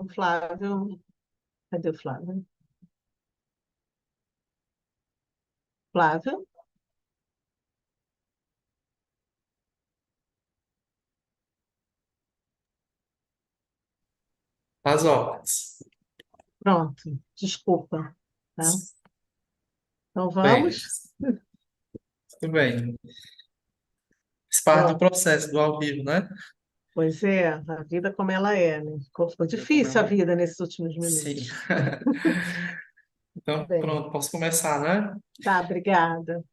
O Flávio, cadê o Flávio? Flávio, As obras. pronto, desculpa, tá? Então Bem, vamos? tudo bem. Faz parte do Pronto. processo do ao vivo, né? Pois é, a vida como ela é, né? Ficou Vida como difícil a ela é. vida nesses últimos Sim. minutos. Tá Então, bem. pronto, posso começar, né? Tá, obrigada.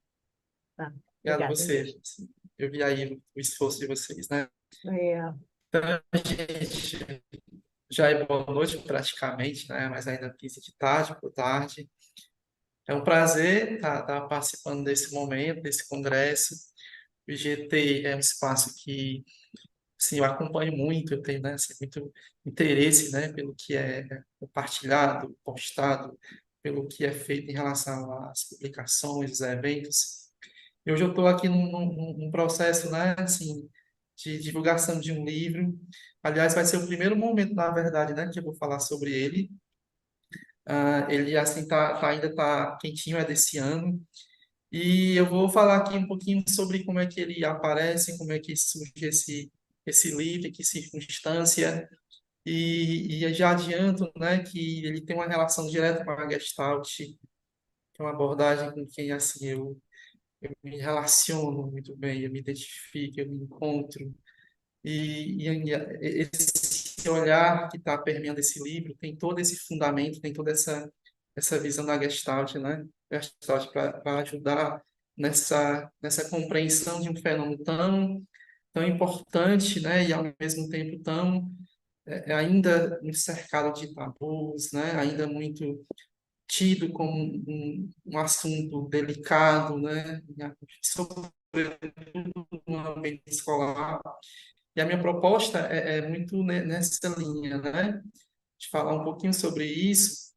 Tá, Obrigado a obrigada você. mesmo. Eu vi aí o esforço de vocês, né? É, Então, gente, já é boa noite praticamente, né? Mas ainda 15 de tarde, por tarde. É um prazer estar participando desse momento, desse congresso. O IGT é um espaço que, sim, eu acompanho muito, eu tenho, né, assim, muito interesse, né, pelo que é compartilhado, postado, pelo que é feito em relação às publicações, os eventos. E hoje eu estou aqui num processo, né, assim, de divulgação de um livro. Aliás, vai ser o primeiro momento, na verdade, né, que eu vou falar sobre ele. Ele, assim, ainda tá quentinho, é desse ano. E eu vou falar aqui um pouquinho sobre como é que ele aparece, como é que surge esse livro, que circunstância, e eu já adianto, né, que ele tem uma relação direta com a Gestalt, que é uma abordagem com quem, assim, eu me relaciono muito bem, eu me identifico, eu me encontro, e esse olhar que está permeando esse livro tem todo esse fundamento, tem toda essa visão da Gestalt, né? Gestalt para ajudar nessa compreensão de um fenômeno tão importante, né? E ao mesmo tempo tão ainda muito cercado de tabus, né? Ainda muito tido como um assunto delicado, né? Sobretudo no ambiente escolar. E a minha proposta é muito nessa linha, né? De falar um pouquinho sobre isso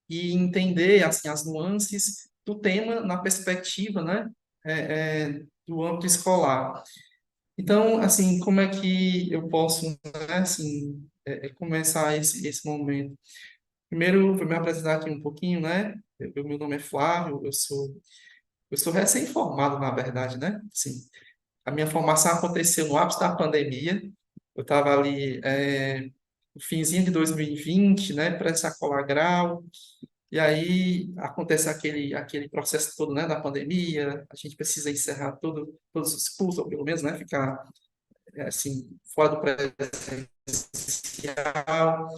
e entender assim as nuances do tema na perspectiva, né? Do âmbito escolar. Então, assim, como é que eu posso, né, assim, começar esse momento? Primeiro, vou me apresentar aqui um pouquinho, né? Meu nome é Flávio, eu sou recém-formado, na verdade, né? Sim, a minha formação aconteceu no ápice da pandemia. Eu estava ali no finzinho de 2020, né, pré-sacola grau, e aí acontece aquele processo todo, né, da pandemia. A gente precisa encerrar todos os cursos, ou pelo menos, né, ficar assim fora do presencial.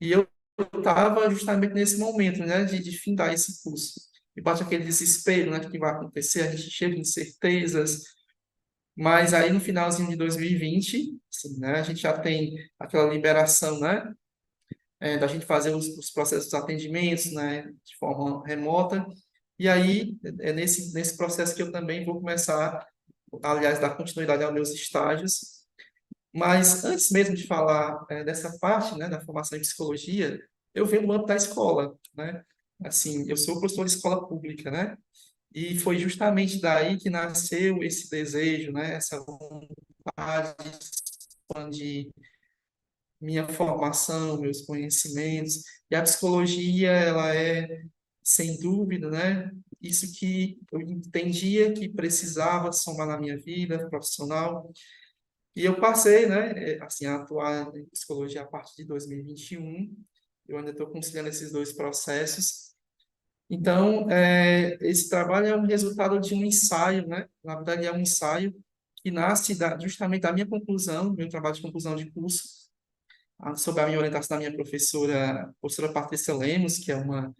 E eu estava justamente nesse momento, né, de findar esse curso. E bate aquele desespero, né, do que vai acontecer, a gente cheio de incertezas, mas aí no finalzinho de 2020, assim, né, a gente já tem aquela liberação, né, da gente fazer os processos de atendimentos, né, de forma remota. E aí é nesse processo que eu também vou começar, aliás, dar continuidade aos meus estágios. Mas antes mesmo de falar dessa parte, né, da formação em psicologia, eu venho do âmbito da escola, né? Assim, eu sou professor de escola pública, né? E foi justamente daí que nasceu esse desejo, né? Essa vontade de expandir minha formação, meus conhecimentos. E a psicologia, ela é, sem dúvida, né? Isso que eu entendia que precisava somar na minha vida profissional. E eu passei, né, assim, a atuar em psicologia a partir de 2021. Eu ainda estou conciliando esses dois processos. Então, esse trabalho é um resultado de um ensaio, né? Na verdade, é um ensaio que nasce justamente da minha conclusão, meu trabalho de conclusão de curso, sob a minha orientação da minha professora Patrícia Lemos, que é uma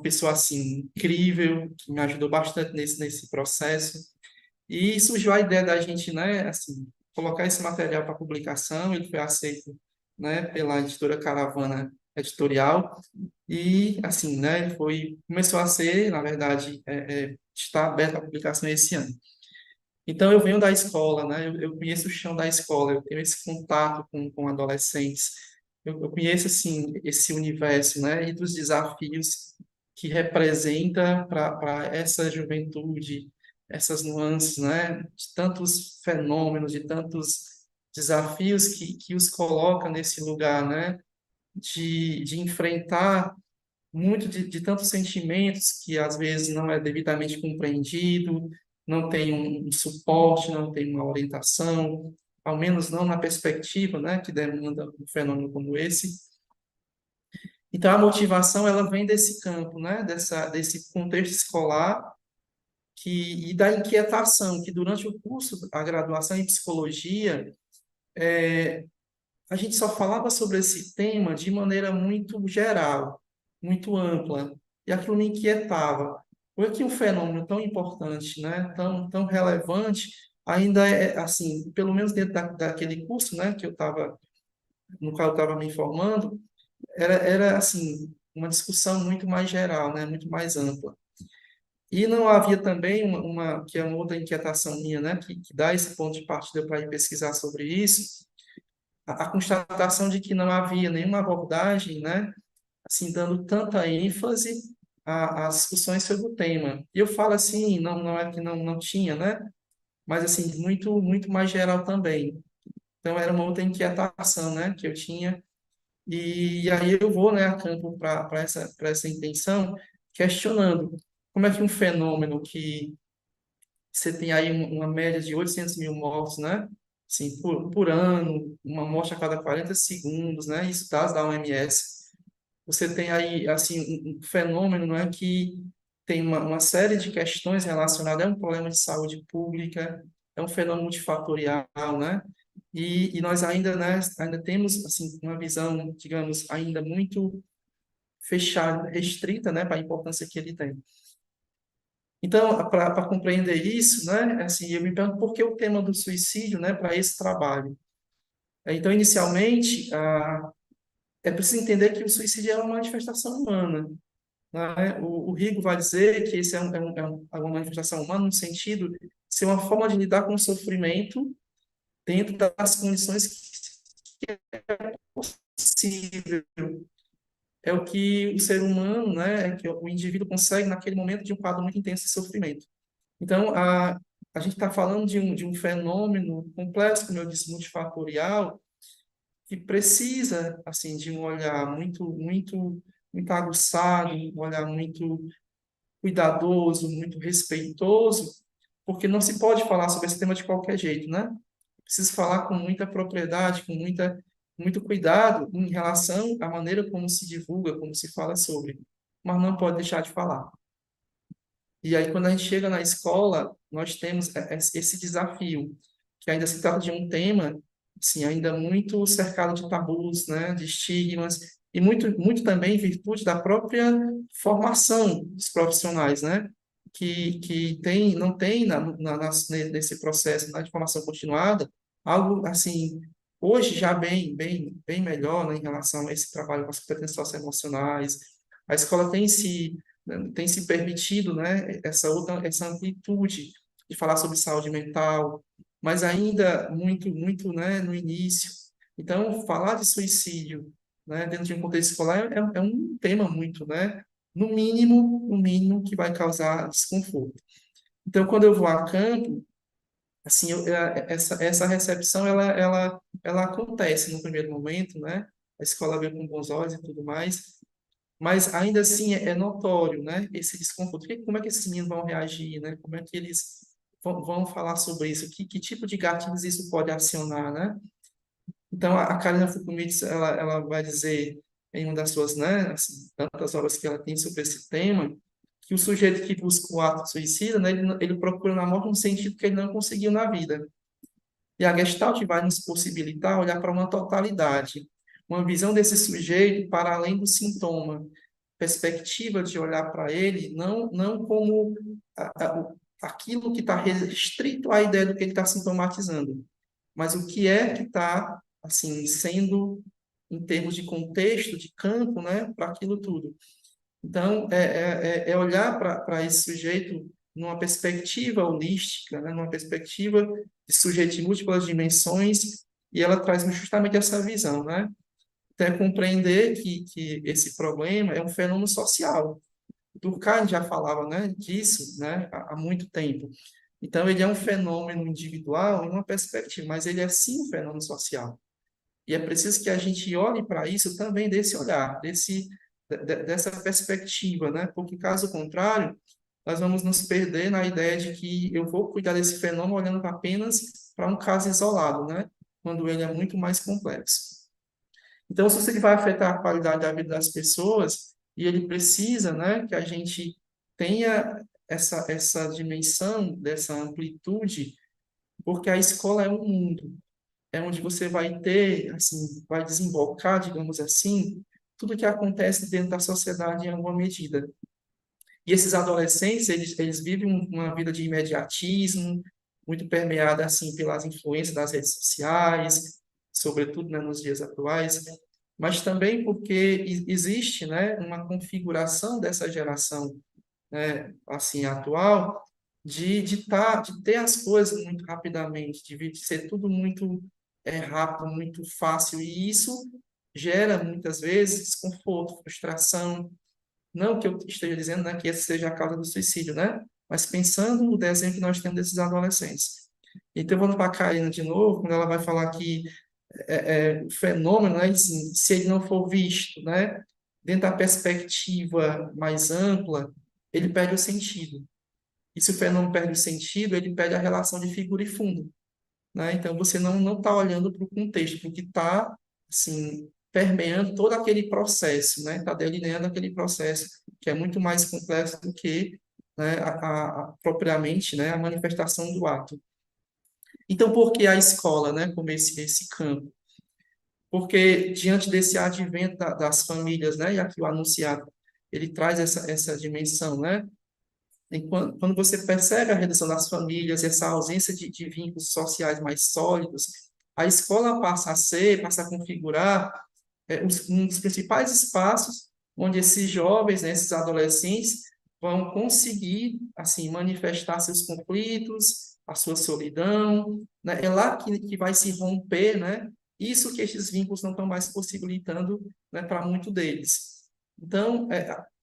pessoa, assim, incrível, que me ajudou bastante nesse processo. E surgiu a ideia da gente, né, assim, colocar esse material para publicação. Ele foi aceito, né, pela editora Caravana Editorial. E, assim, né, começou a ser, na verdade, está aberto a publicação esse ano. Então, eu venho da escola, né, eu conheço o chão da escola, eu tenho esse contato com adolescentes, eu conheço, assim, esse universo, né, e dos desafios que representa para essa juventude, essas nuances, né, de tantos fenômenos, de tantos desafios que os coloca nesse lugar, né, de enfrentar muito de tantos sentimentos que às vezes não é devidamente compreendido, não tem um suporte, não tem uma orientação, ao menos não na perspectiva, né, que demanda um fenômeno como esse. Então, a motivação, ela vem desse campo, né, desse contexto escolar e da inquietação, que durante o curso, a graduação em psicologia, a gente só falava sobre esse tema de maneira muito geral, muito ampla, e aquilo me inquietava. Por que um fenômeno tão importante, né, tão relevante, ainda é, assim, pelo menos dentro daquele curso, né, no qual eu estava me informando, era assim, uma discussão muito mais geral, né, muito mais ampla. E não havia também que é uma outra inquietação minha, né, que dá esse ponto de partida para ir pesquisar sobre isso, a constatação de que não havia nenhuma abordagem, né, assim, dando tanta ênfase às discussões sobre o tema. E eu falo assim, não é que não tinha, né, mas assim, muito mais geral também. Então, era uma outra inquietação, né, que eu tinha. E aí eu vou, né, a campo para essa intenção, questionando como é que um fenômeno que você tem aí uma média de 800 mil mortes, né? Assim, por ano, uma morte a cada 40 segundos, né? Isso dados da OMS. Você tem aí, assim, um fenômeno, não é, que tem uma série de questões relacionadas, é um problema de saúde pública, é um fenômeno multifatorial, né? E nós ainda, né, ainda temos, assim, uma visão, digamos, ainda muito fechada, restrita, né, para a importância que ele tem. Então, para compreender isso, né, assim, eu me pergunto por que o tema do suicídio, né, para esse trabalho. Então, inicialmente, é preciso entender que o suicídio é uma manifestação humana, né? O Rigo vai dizer que esse é uma manifestação humana no sentido de ser uma forma de lidar com o sofrimento dentro das condições que é possível. É o que o ser humano, né, é que o indivíduo consegue naquele momento de um quadro muito intenso de sofrimento. Então, a gente está falando de um fenômeno complexo, como eu disse, multifatorial, que precisa, assim, de um olhar muito aguçado, um olhar muito cuidadoso, muito respeitoso, porque não se pode falar sobre esse tema de qualquer jeito, né? Precisa falar com muita propriedade, muito cuidado em relação à maneira como se divulga, como se fala sobre, mas não pode deixar de falar. E aí, quando a gente chega na escola, nós temos esse desafio, que ainda se trata de um tema, assim, ainda muito cercado de tabus, né, de estigmas, e muito também em virtude da própria formação dos profissionais, né, que não tem nesse processo, né, de formação continuada, algo, assim, hoje já bem melhor, né, em relação a esse trabalho com as competências socioemocionais. A escola tem se permitido, né, essa amplitude de falar sobre saúde mental, mas ainda muito, né, no início. Então, falar de suicídio, né, dentro de um contexto escolar é um tema muito, né, no mínimo que vai causar desconforto. Então, quando eu vou a campo, assim, essa recepção, ela acontece no primeiro momento, né, a escola vê com bons olhos e tudo mais, mas ainda assim é notório, né? Esse desconforto. Como é que esses meninos vão reagir, né? Como é que eles vão falar sobre isso? Que tipo de gatilhos isso pode acionar, né? Então, a Karina Fukumitsu, ela vai dizer em uma das suas, né, assim, tantas obras que ela tem sobre esse tema, que o sujeito que busca o ato suicida, né, ele procura na morte um sentido que ele não conseguiu na vida. E a Gestalt vai nos possibilitar olhar para uma totalidade, uma visão desse sujeito para além do sintoma, perspectiva de olhar para ele não como aquilo que está restrito à ideia do que ele está sintomatizando, mas o que é que está assim sendo em termos de contexto, de campo, né, para aquilo tudo. Então, é olhar para esse sujeito numa perspectiva holística, né, numa perspectiva de sujeito de múltiplas dimensões, e ela traz justamente essa visão, né? Então, é compreender que esse problema é um fenômeno social. Durkheim já falava, né, disso, né, há muito tempo. Então, ele é um fenômeno individual em uma perspectiva, mas ele é sim um fenômeno social. E é preciso que a gente olhe para isso também desse olhar, dessa perspectiva, né? Porque, caso contrário, nós vamos nos perder na ideia de que eu vou cuidar desse fenômeno olhando apenas para um caso isolado, né? Quando ele é muito mais complexo. Então, se ele vai afetar a qualidade da vida das pessoas, e ele precisa, né, que a gente tenha essa dimensão, dessa amplitude, porque a escola é um mundo, é onde você vai ter, assim, vai desembocar, digamos assim, tudo que acontece dentro da sociedade em alguma medida. E esses adolescentes, eles vivem uma vida de imediatismo, muito permeada, assim, pelas influências das redes sociais, sobretudo, né, nos dias atuais, mas também porque existe, né, uma configuração dessa geração, né, assim, atual, de ter as coisas muito rapidamente, de ser tudo muito rápido, muito fácil, e isso gera, muitas vezes, desconforto, frustração. Não que eu esteja dizendo, né, que essa seja a causa do suicídio, né, mas pensando no desenho que nós temos desses adolescentes. Então, vamos para a Karina de novo, quando ela vai falar que o fenômeno, né, assim, se ele não for visto, né, dentro da perspectiva mais ampla, ele perde o sentido. E se o fenômeno perde o sentido, ele perde a relação de figura e fundo, né? Então, você não está olhando para o contexto, para o que está, assim, permeando todo aquele processo, né? Está delineando aquele processo que é muito mais complexo do que, né, propriamente, né, a manifestação do ato. Então, por que a escola, né, como esse campo? Porque diante desse advento das famílias, né, e aqui o anunciado, ele traz essa dimensão, né? Quando você percebe a redução das famílias, essa ausência de vínculos sociais mais sólidos, a escola passa a configurar um dos principais espaços onde esses jovens, né, esses adolescentes, vão conseguir, assim, manifestar seus conflitos, a sua solidão, né? É lá que vai se romper, né? Isso que esses vínculos não estão mais possibilitando, né, para muito deles. Então,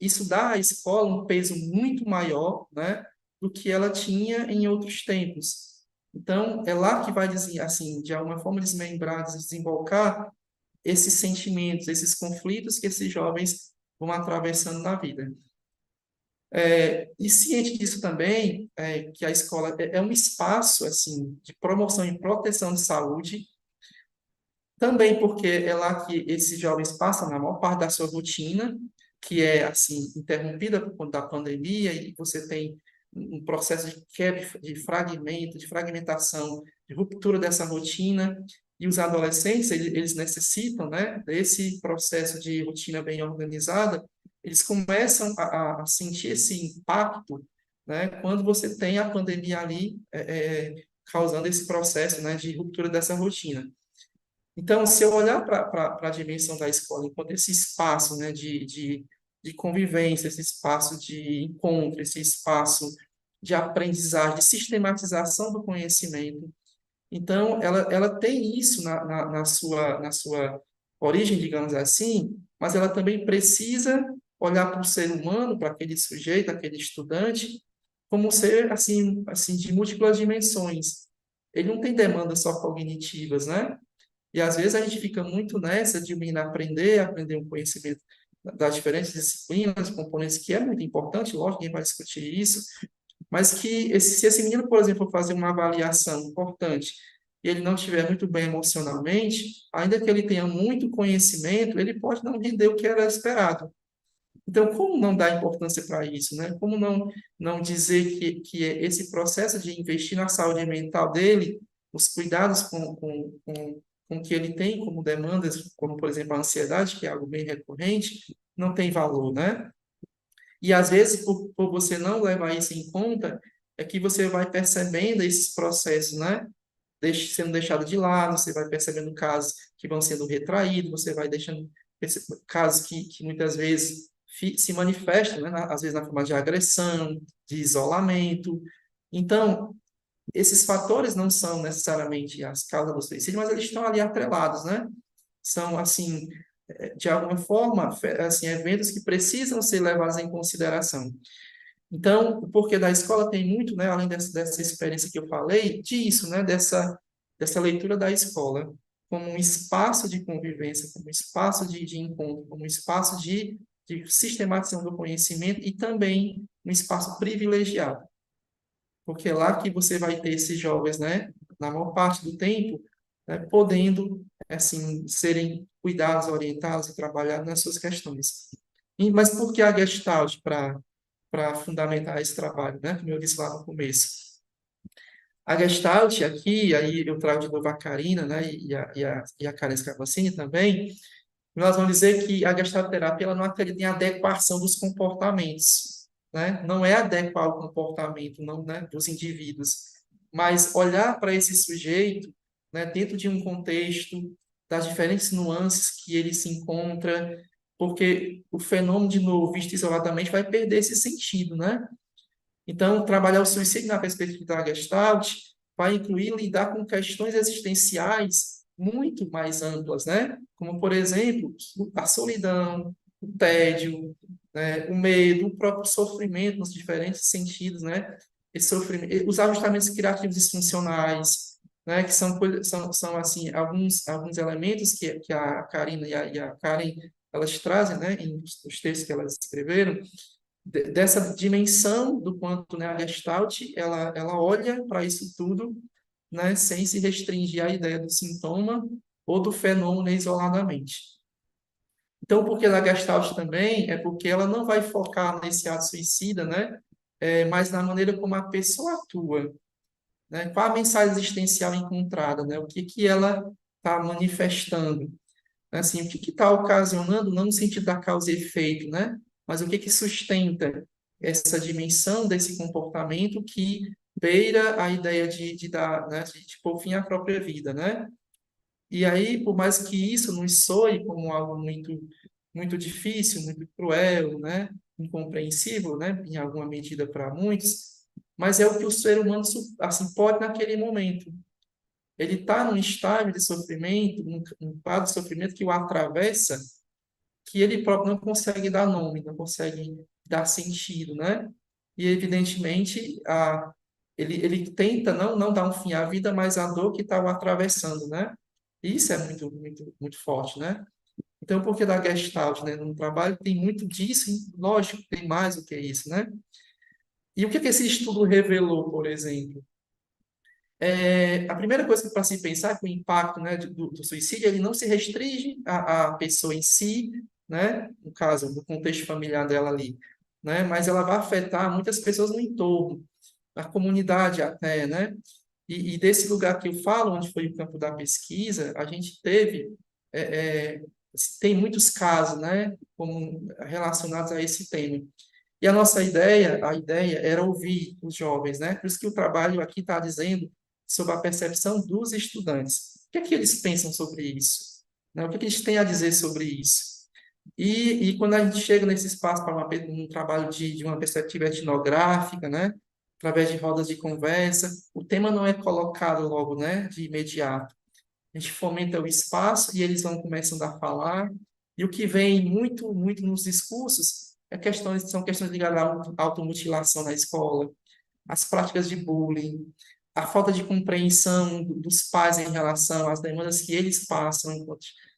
isso dá à escola um peso muito maior, né, do que ela tinha em outros tempos. Então, é lá que vai, assim, de alguma forma, desmembrar, desembocar esses sentimentos, esses conflitos que esses jovens vão atravessando na vida. E ciente disso também, que a escola é um espaço assim de promoção e proteção de saúde, também porque é lá que esses jovens passam na maior parte da sua rotina, que é assim interrompida por conta da pandemia, e você tem um processo de quebra, de fragmento, de fragmentação, de ruptura dessa rotina, e os adolescentes, eles necessitam, né, desse processo de rotina bem organizada, eles começam a sentir esse impacto, né, quando você tem a pandemia ali causando esse processo, né, de ruptura dessa rotina. Então, se eu olhar para a dimensão da escola enquanto esse espaço, né, de convivência, esse espaço de encontro, esse espaço de aprendizagem, de sistematização do conhecimento, então ela tem isso na sua origem, digamos assim, mas ela também precisa olhar para o ser humano, para aquele sujeito, aquele estudante, como um ser assim de múltiplas dimensões. Ele não tem demandas só cognitivas, né? E às vezes a gente fica muito nessa de o menino aprender um conhecimento das diferentes disciplinas, componentes, que é muito importante, lógico, ninguém vai discutir isso, mas que se esse menino, por exemplo, for fazer uma avaliação importante e ele não estiver muito bem emocionalmente, ainda que ele tenha muito conhecimento, ele pode não render o que era esperado. Então, como não dar importância para isso, né? Como não dizer que esse processo de investir na saúde mental dele, os cuidados com que ele tem como demandas, como, por exemplo, a ansiedade, que é algo bem recorrente, não tem valor, né? E, às vezes, por você não levar isso em conta, é que você vai percebendo esses processos, né? Sendo deixado de lado, você vai percebendo casos que vão sendo retraídos, você vai deixando casos que muitas vezes se manifestam, né, às vezes na forma de agressão, de isolamento. Então, esses fatores não são necessariamente as causas do suicídio, mas eles estão ali atrelados, né? São, assim, de alguma forma, assim, eventos que precisam ser levados em consideração. Então, o porquê da escola tem muito, né, além dessa experiência que eu falei, disso, né, dessa leitura da escola. como um espaço de convivência, como um espaço de encontro, como um espaço de sistematização do conhecimento e também um espaço privilegiado, porque é lá que você vai ter esses jovens, né, na maior parte do tempo, né, podendo, assim, serem cuidados, orientados e trabalhados nas suas questões. Mas por que a Gestalt para fundamentar esse trabalho, né, como eu disse lá no começo? A Gestalt aqui, aí eu trago de novo a Karina, né, e a Karen Scavacini também, nós vamos dizer que a Gestalt terapia ela não acredita em adequação dos comportamentos, né? Não é adequar o comportamento não, né, dos indivíduos, mas olhar para esse sujeito, né, dentro de um contexto, das diferentes nuances que ele se encontra, porque o fenômeno, de novo, visto isoladamente, vai perder esse sentido, né? Então, trabalhar o suicídio na perspectiva da Gestalt vai incluir lidar com questões existenciais muito mais amplas, né? Como, por exemplo, a solidão, o tédio, né? O medo, o próprio sofrimento nos diferentes sentidos, né? Esse sofrimento, os ajustamentos criativos disfuncionais, né? Que são assim, alguns elementos que a Karina e a Karen elas trazem, né? Em os textos que elas escreveram, dessa dimensão do quanto, né, a Gestalt ela olha para isso tudo, né, sem se restringir à ideia do sintoma ou do fenômeno isoladamente. Então, porque da Gestalt também é porque ela não vai focar nesse ato suicida, né, mas na maneira como a pessoa atua, né, qual a mensagem existencial encontrada, né, o que que ela está manifestando, né, assim, o que está ocasionando, não no sentido da causa e efeito, né, mas o que que sustenta essa dimensão desse comportamento que beira a ideia de dar, né, de pôr fim à própria vida, né? E aí, por mais que isso nos soe como algo muito difícil, muito cruel, né, incompreensível, né, em alguma medida para muitos, mas é o que o ser humano assim pode naquele momento. Ele está num estágio de sofrimento, um quadro de sofrimento que o atravessa, que ele próprio não consegue dar nome, não consegue dar sentido, né? E, evidentemente, ele tenta não dar um fim à vida, mas a dor que está o atravessando, né? Isso é muito forte, né? Então, por que da Gestalt, né? No trabalho tem muito disso, e, lógico, tem mais do que isso, né? E o que que esse estudo revelou, por exemplo? A primeira coisa para se pensar é que o impacto, né, do suicídio ele não se restringe à pessoa em si, né, no caso, do contexto familiar dela ali, né, mas ela vai afetar muitas pessoas no entorno, a comunidade até, né, e desse lugar que eu falo, onde foi o campo da pesquisa, a gente teve, é, é, tem muitos casos, né, como relacionados a esse tema. E a ideia era ouvir os jovens, né? Por isso que o trabalho aqui está dizendo sobre a percepção dos estudantes. O que é que eles pensam sobre isso? Né? O que é que eles têm a dizer sobre isso? E quando a gente chega nesse espaço para um trabalho de uma perspectiva etnográfica, né? Através de rodas de conversa, o tema não é colocado logo, né? De imediato. A gente fomenta o espaço e eles vão começando a falar. E o que vem muito nos discursos são questões ligadas à automutilação na escola, as práticas de bullying, a falta de compreensão dos pais em relação às demandas que eles passam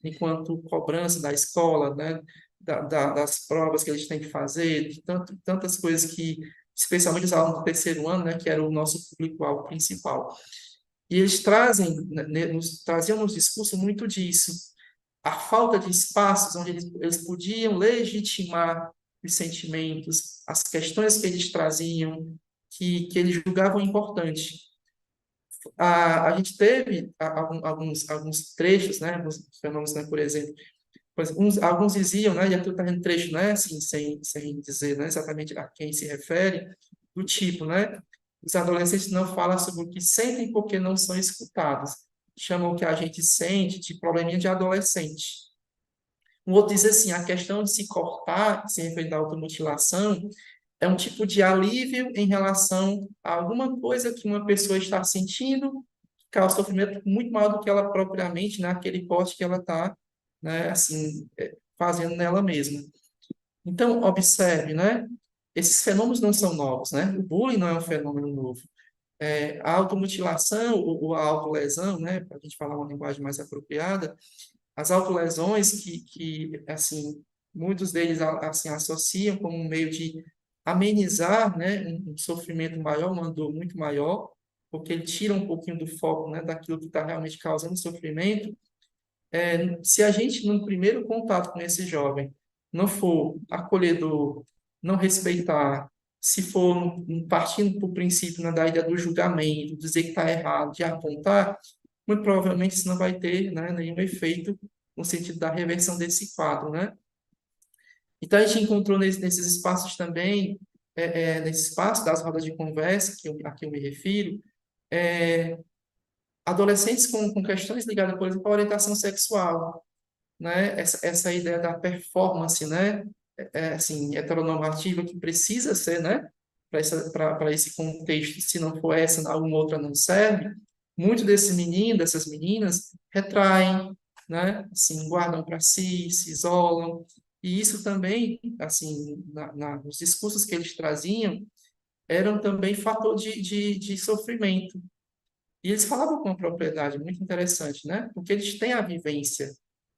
enquanto cobrança da escola, né? Das provas que eles têm que fazer, de tantas coisas que, especialmente os alunos do terceiro ano, né? Que era o nosso público-alvo principal. E eles traziam nos discursos muito disso. A falta de espaços onde eles podiam legitimar os sentimentos, as questões que eles traziam, que eles julgavam importante. A gente teve alguns trechos, né, alguns fenômenos, né, por exemplo, alguns diziam, né, e aqui está em trecho, né, assim, sem dizer, né, exatamente a quem se refere, do tipo, né, os adolescentes não falam sobre o que sentem porque não são escutados. Chamam o que a gente sente de probleminha de adolescente. Um outro diz assim, a questão de se cortar, se referir à automutilação, é um tipo de alívio em relação a alguma coisa que uma pessoa está sentindo, que causa sofrimento muito maior do que ela propriamente, naquele corte que ela está, né, assim, fazendo nela mesma. Então, observe, né? Esses fenômenos não são novos, né? O bullying não é um fenômeno novo. A automutilação ou a autolesão, né, para a gente falar uma linguagem mais apropriada, as autolesões que assim, muitos deles assim, associam como um meio de amenizar, né, um sofrimento maior, uma dor muito maior, porque ele tira um pouquinho do foco, né, daquilo que está realmente causando sofrimento. Se a gente, no primeiro contato com esse jovem, não for acolhedor, não respeitar, se for partindo do princípio, né, da ideia do julgamento, dizer que está errado, de apontar, muito provavelmente isso não vai ter, né, nenhum efeito no sentido da reversão desse quadro, né? Então, a gente encontrou nesses espaços também, nesse espaço das rodas de conversa, a que eu me refiro, é, adolescentes com questões ligadas, por exemplo, à orientação sexual, né? Essa ideia da performance, né? Assim, heteronormativa que precisa ser, né? Para esse contexto, se não for essa, alguma outra não serve. Muitos desses meninos, dessas meninas, retraem, né? Assim, guardam para si, se isolam. E isso também, assim, nos discursos que eles traziam, eram também fator de sofrimento. E eles falavam com uma propriedade muito interessante, né? Porque eles têm a vivência,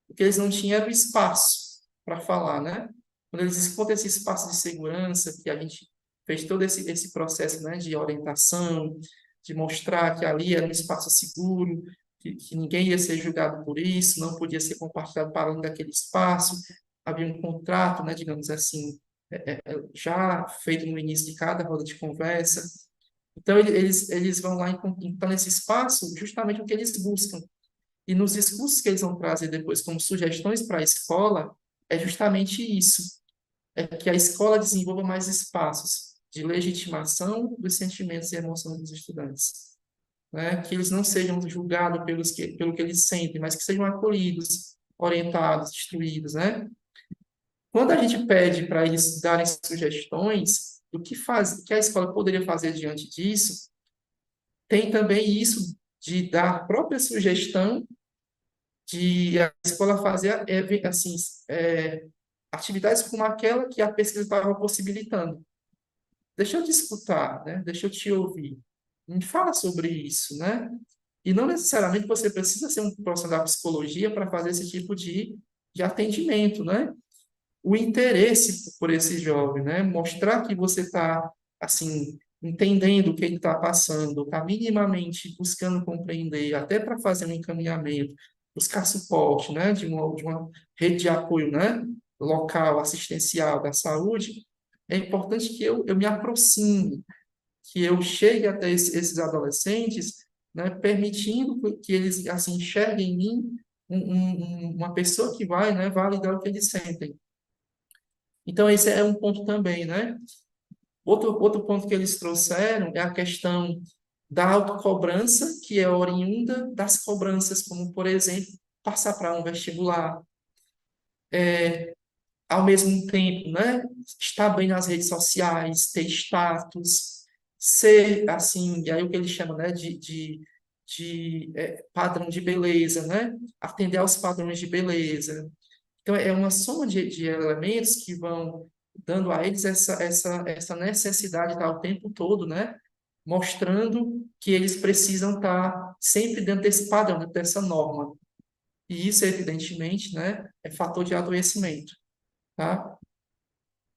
porque eles não tinham era o espaço para falar, né? Quando eles encontram esse espaço de segurança, que a gente fez todo esse processo, né, de orientação, de mostrar que ali era um espaço seguro, que ninguém ia ser julgado por isso, não podia ser compartilhado para além daquele espaço, havia um contrato, né, digamos assim, já feito no início de cada roda de conversa. Então, eles vão lá e estão nesse espaço justamente o que eles buscam. E nos discursos que eles vão trazer depois como sugestões para a escola, é justamente isso, é que a escola desenvolva mais espaços de legitimação dos sentimentos e emoções dos estudantes, né? Que eles não sejam julgados pelo que eles sentem, mas que sejam acolhidos, orientados, instruídos, né? Quando a gente pede para eles darem sugestões do que a escola poderia fazer diante disso, tem também isso de dar a própria sugestão de a escola fazer assim, atividades como aquela que a pesquisa estava possibilitando. Deixa eu te escutar, né? Deixa eu te ouvir. Me fala sobre isso, né? E não necessariamente você precisa ser um profissional da psicologia para fazer esse tipo de atendimento, né? O interesse por esse jovem, né? Mostrar que você está, assim, entendendo o que ele está passando, está minimamente buscando compreender, até para fazer um encaminhamento, buscar suporte, né? De uma rede de apoio, né? Local, assistencial da saúde, é importante que eu me aproxime, que eu chegue até esses adolescentes, né? Permitindo que eles, assim, enxerguem em mim uma pessoa que vai, né? Validar o que eles sentem. Então, esse é um ponto também, né? Outro ponto que eles trouxeram é a questão da autocobrança, que é oriunda das cobranças, como, por exemplo, passar para um vestibular, ao mesmo tempo, né? Estar bem nas redes sociais, ter status, ser, assim, e aí o que eles chamam, né, de padrão de beleza, né? Atender aos padrões de beleza. Então, é uma soma de elementos que vão dando a eles essa necessidade de estar o tempo todo, né? Mostrando que eles precisam estar sempre dentro desse padrão, dentro dessa norma. E isso, evidentemente, né, é fator de adoecimento, tá?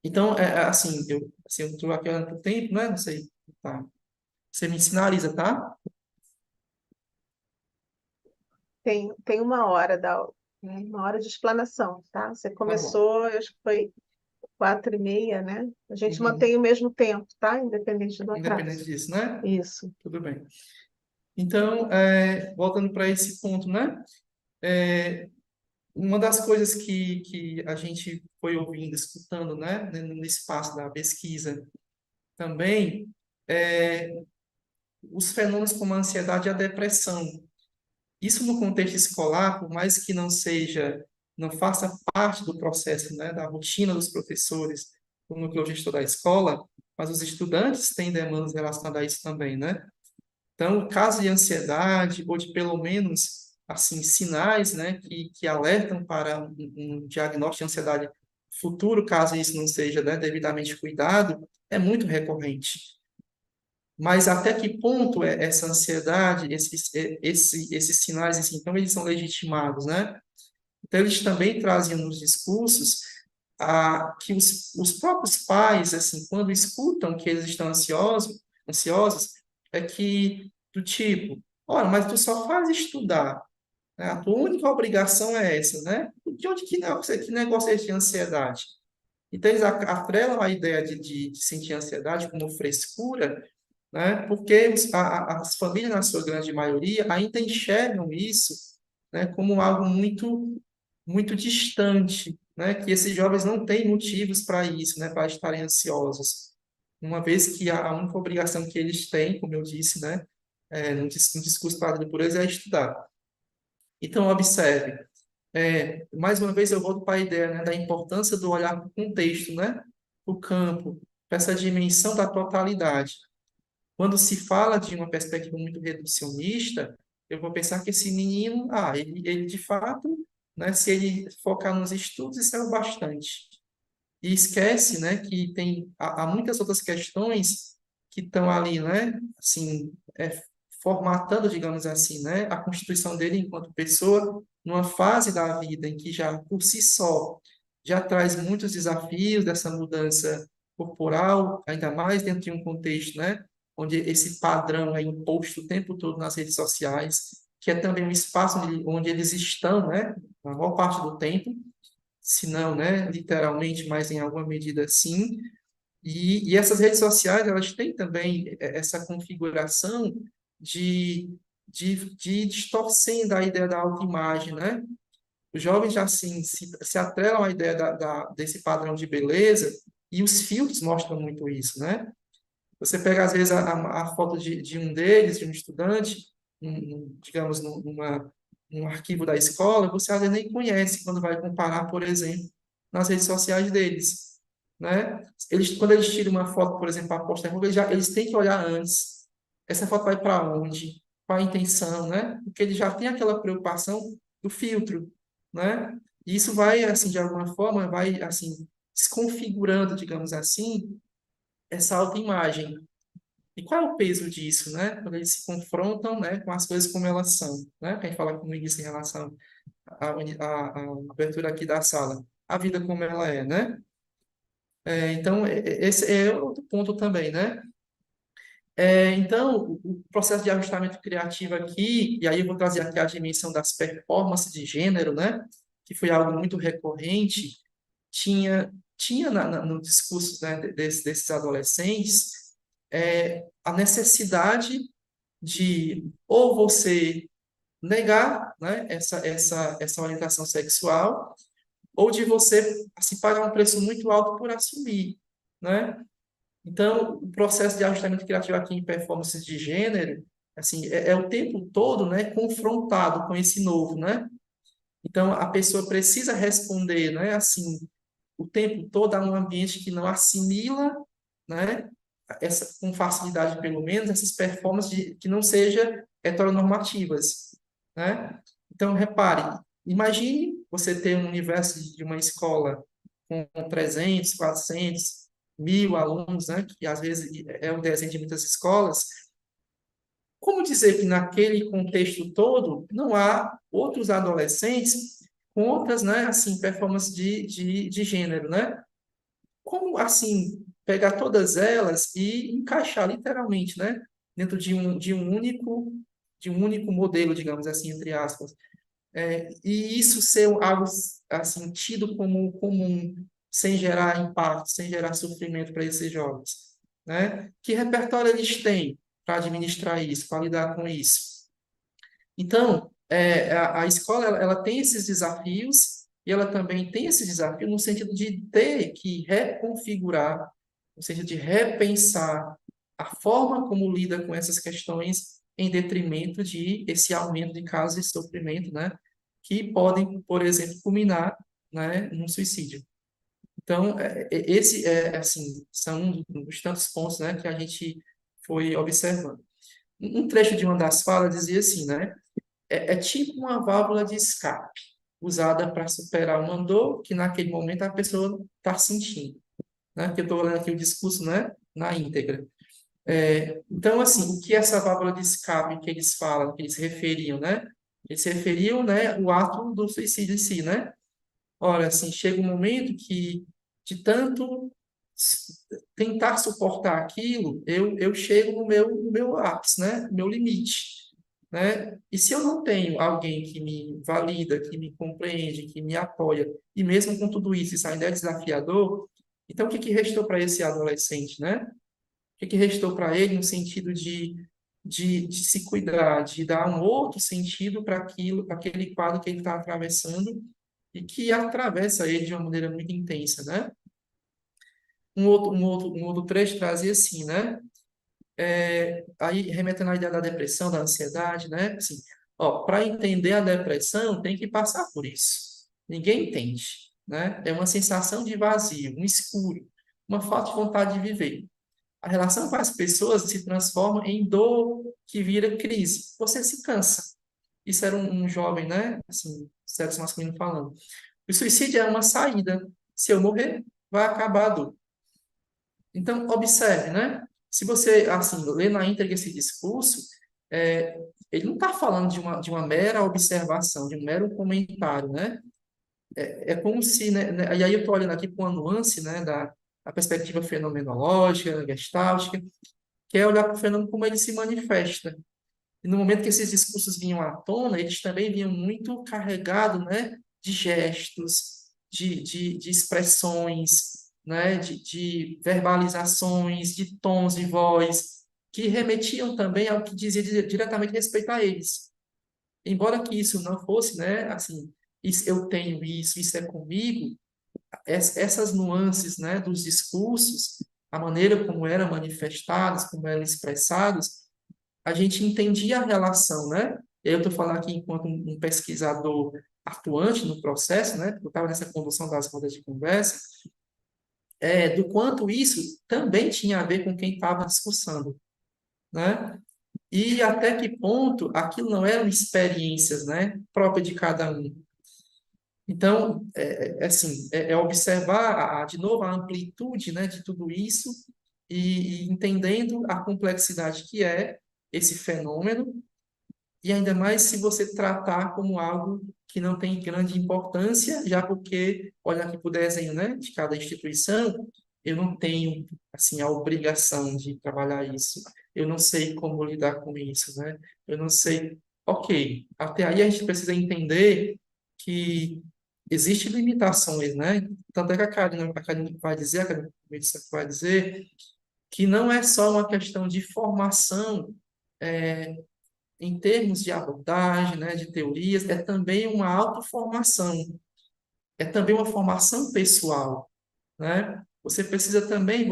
Então, eu estou aqui olhando para o tempo, né? Não sei, tá? Você me sinaliza, tá? Tem uma hora né, uma hora de explanação, tá? Você Tá bom. começou, eu acho que foi 4h30, né? A gente Uhum. mantém o mesmo tempo, tá? Independente do Independente atraso. disso, né? Isso. Tudo bem. Então, voltando para esse ponto, né? Uma das coisas que a gente foi ouvindo, escutando, né, no espaço da pesquisa também, é os fenômenos como a ansiedade e a depressão. Isso no contexto escolar, por mais que não faça parte do processo, né, da rotina dos professores, do núcleo gestor da escola, mas os estudantes têm demandas relacionadas a isso também, né? Então, caso de ansiedade, ou de pelo menos, assim, sinais, né, que alertam para um diagnóstico de ansiedade futuro, caso isso não seja, né, devidamente cuidado, é muito recorrente. Mas até que ponto é essa ansiedade, esses sinais, assim, então eles são legitimados, né? Então eles também trazem nos discursos que os próprios pais, assim, quando escutam que eles estão ansiosos, é que, do tipo, olha, mas tu só faz estudar, né? A tua única obrigação é essa, né? De onde que negócio é esse de ansiedade? Então, eles atrelam a ideia de sentir ansiedade como frescura, né? Porque as famílias, na sua grande maioria, ainda enxergam isso, né, como algo muito, muito distante, né? Que esses jovens não têm motivos para isso, né, para estarem ansiosos. Uma vez que a única obrigação que eles têm, como eu disse, né, no discurso trazido por eles, é estudar. Então, observe. Mais uma vez eu volto para a ideia, né, da importância do olhar para o contexto, né, o campo, para essa dimensão da totalidade. Quando se fala de uma perspectiva muito reducionista, eu vou pensar que esse menino, ele de fato, né, se ele focar nos estudos, isso é o bastante. E esquece, né, que há muitas outras questões que estão ali, né, assim, formatando, digamos assim, né, a constituição dele enquanto pessoa, numa fase da vida em que já, por si só, já traz muitos desafios dessa mudança corporal, ainda mais dentro de um contexto, né, onde esse padrão é imposto o tempo todo nas redes sociais, que é também um espaço onde eles estão, né, a maior parte do tempo, se não, né, literalmente, mas em alguma medida sim. E essas redes sociais, elas têm também essa configuração de distorcendo a ideia da autoimagem, né? Os jovens já assim, se atrelam à ideia desse padrão de beleza e os filtros mostram muito isso, né? Você pega, às vezes, a foto de um deles, de um estudante, digamos, num arquivo da escola, você às vezes nem conhece quando vai comparar, por exemplo, nas redes sociais deles, né? Quando eles tiram uma foto, por exemplo, para postar, eles têm que olhar antes. Essa foto vai para onde? Qual a intenção, né? Porque eles já têm aquela preocupação do filtro, né? E isso vai, assim, de alguma forma, vai, assim, desconfigurando, digamos assim, essa autoimagem. E qual é o peso disso, né? Quando eles se confrontam, né, com as coisas como elas são, né? Quem fala comigo isso em relação à abertura aqui da sala, a vida como ela é, né? Então, esse é outro ponto também, né? Então, o processo de ajustamento criativo aqui, e aí eu vou trazer aqui a dimensão das performances de gênero, né? Que foi algo muito recorrente, tinha no discurso, né, desses adolescentes a necessidade de ou você negar, né, essa orientação sexual, ou de você assim, pagar um preço muito alto por assumir, né? Então, o processo de ajustamento criativo aqui em performance de gênero, assim, é o tempo todo, né, confrontado com esse novo, né? Então, a pessoa precisa responder, né, assim, o tempo todo a um ambiente que não assimila, né, com facilidade, pelo menos, essas performances que não sejam heteronormativas, né? Então, repare, imagine você ter um universo de uma escola com 300, 400, 1.000 alunos, né, que às vezes é o desenho de muitas escolas. Como dizer que naquele contexto todo não há outros adolescentes com outras, né, assim, performances de gênero, né? Como, assim, pegar todas elas e encaixar literalmente, né, dentro de um único modelo, digamos assim, entre aspas. E isso ser algo, assim, tido como comum, sem gerar impacto, sem gerar sofrimento para esses jovens, né? Que repertório eles têm para administrar isso, para lidar com isso? Então, a escola ela tem esses desafios e ela também tem esse desafio no sentido de ter que reconfigurar, no sentido de repensar a forma como lida com essas questões em detrimento de esse aumento de casos de sofrimento, né, que podem, por exemplo, culminar, né, num suicídio. Então, esse assim, são um dos tantos pontos, né, que a gente foi observando. Um trecho de uma das falas dizia assim, né? É tipo uma válvula de escape, usada para superar uma dor que naquele momento a pessoa está sentindo, né? Porque eu estou olhando aqui o discurso, né? Na íntegra. Então, assim, o que essa válvula de escape que eles falam, que eles referiam, né? Eles referiam, né, o ato do suicídio em si, né? Olha, assim, chega um momento que, de tanto tentar suportar aquilo, eu chego no meu ápice, né? No meu limite, né? E se eu não tenho alguém que me valida, que me compreende, que me apoia, e mesmo com tudo isso, isso ainda é desafiador, então o que que restou para esse adolescente, né? O que que restou para ele no sentido de se cuidar, de dar um outro sentido para aquilo, para aquele quadro que ele está atravessando e que atravessa ele de uma maneira muito intensa, né? Um outro trecho trazia assim, né? Aí remetendo à ideia da depressão, da ansiedade, né? Assim, ó, para entender a depressão tem que passar por isso. Ninguém entende, né? É uma sensação de vazio, um escuro, uma falta de vontade de viver. A relação com as pessoas se transforma em dor que vira crise. Você se cansa. Isso era um jovem, né? Assim, sexo masculino falando. O suicídio é uma saída. Se eu morrer, vai acabar a dor. Então, observe, né? Se você, assim, lê na íntegra esse discurso, é, ele não está falando de uma mera observação, de um mero comentário, né? É como se, né, e aí eu estou olhando aqui com a nuance, né, da perspectiva fenomenológica, gestáltica, que é olhar para o fenômeno como ele se manifesta. E no momento que esses discursos vinham à tona, eles também vinham muito carregados, né, de gestos, de expressões, né, de verbalizações, de tons de voz, que remetiam também ao que dizia diretamente respeito a eles. Embora que isso não fosse, né, assim, eu tenho isso é comigo, essas nuances, né, dos discursos, a maneira como eram manifestados, como eram expressados, a gente entendia a relação, né? Eu estou falando aqui enquanto um pesquisador atuante no processo, né? Eu estava nessa condução das rodas de conversa, do quanto isso também tinha a ver com quem estava discursando, né? E até que ponto aquilo não eram experiências, né? Próprias de cada um. Então, assim, observar, de novo, a amplitude, né, de tudo isso e entendendo a complexidade que é esse fenômeno. E ainda mais se você tratar como algo que não tem grande importância, já porque, olha aqui para o desenho, né, de cada instituição, eu não tenho, assim, a obrigação de trabalhar isso. Eu não sei como lidar com isso, né? Eu não sei. Ok, até aí a gente precisa entender que existem limitações, né? Tanto é que a Karina vai dizer, a Karina vai dizer, que não é só uma questão de formação, é, em termos de abordagem, né, de teorias, é também uma autoformação, é também uma formação pessoal, né? Você precisa também,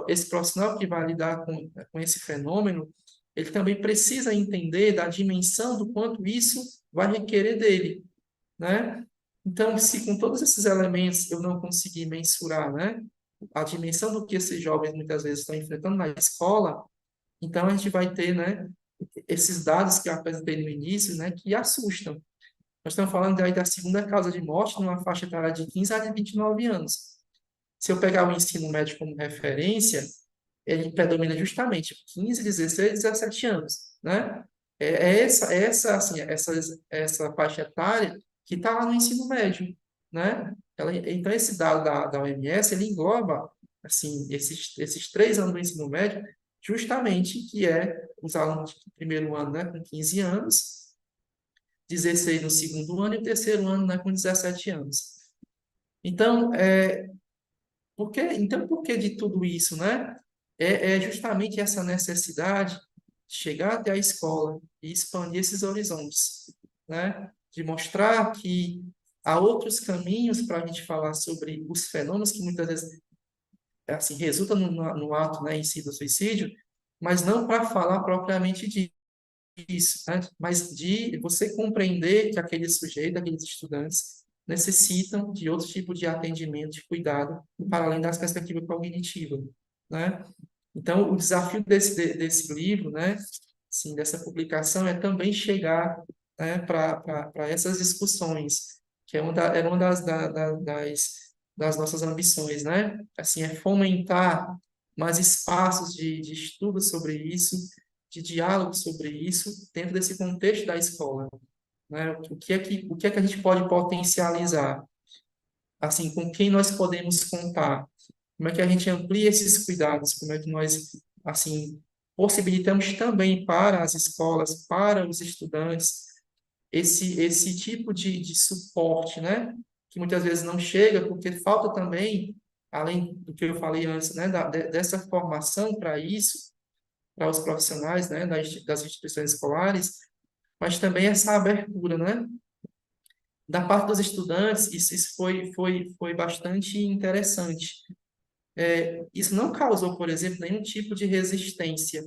esse profissional que vai lidar com esse fenômeno, ele também precisa entender da dimensão do quanto isso vai requerer dele, né? Então, se com todos esses elementos eu não conseguir mensurar, né, a dimensão do que esses jovens muitas vezes estão enfrentando na escola, então a gente vai ter, né, esses dados que eu apresentei no início, né, que assustam. Nós estamos falando aí da segunda causa de morte numa faixa etária de 15 a 29 anos. Se eu pegar o ensino médio como referência, ele predomina justamente 15, 16, 17 anos, né? Assim, essa faixa etária que está lá no ensino médio, né? Então, esse dado da OMS, ele engloba, assim, esses 3 anos do ensino médio, justamente que é os alunos do primeiro ano, né, com 15 anos, 16 no segundo ano e o terceiro ano, né, com 17 anos. Então, por que de tudo isso, né? É justamente essa necessidade de chegar até a escola e expandir esses horizontes, né? De mostrar que há outros caminhos para a gente falar sobre os fenômenos que muitas vezes, assim, resultam no ato, né, em si do suicídio, mas não para falar propriamente disso, né? Mas de você compreender que aquele sujeito, aqueles estudantes, necessitam de outro tipo de atendimento, de cuidado, para além das perspectivas cognitivas, né? Então, o desafio desse livro, né, assim, dessa publicação, é também chegar, né, para essas discussões, que era uma das nossas ambições, né? Assim, é fomentar mais espaços de estudo sobre isso, de diálogo sobre isso, dentro desse contexto da escola, né? O que é que a gente pode potencializar? Assim, com quem nós podemos contar? Como é que a gente amplia esses cuidados? Como é que nós, assim, possibilitamos também para as escolas, para os estudantes, esse tipo de suporte, né? Que muitas vezes não chega, porque falta também, além do que eu falei antes, né? Dessa formação para isso, para os profissionais, né? Das instituições escolares, mas também essa abertura, né? Da parte dos estudantes, isso foi bastante interessante. Isso não causou, por exemplo, nenhum tipo de resistência,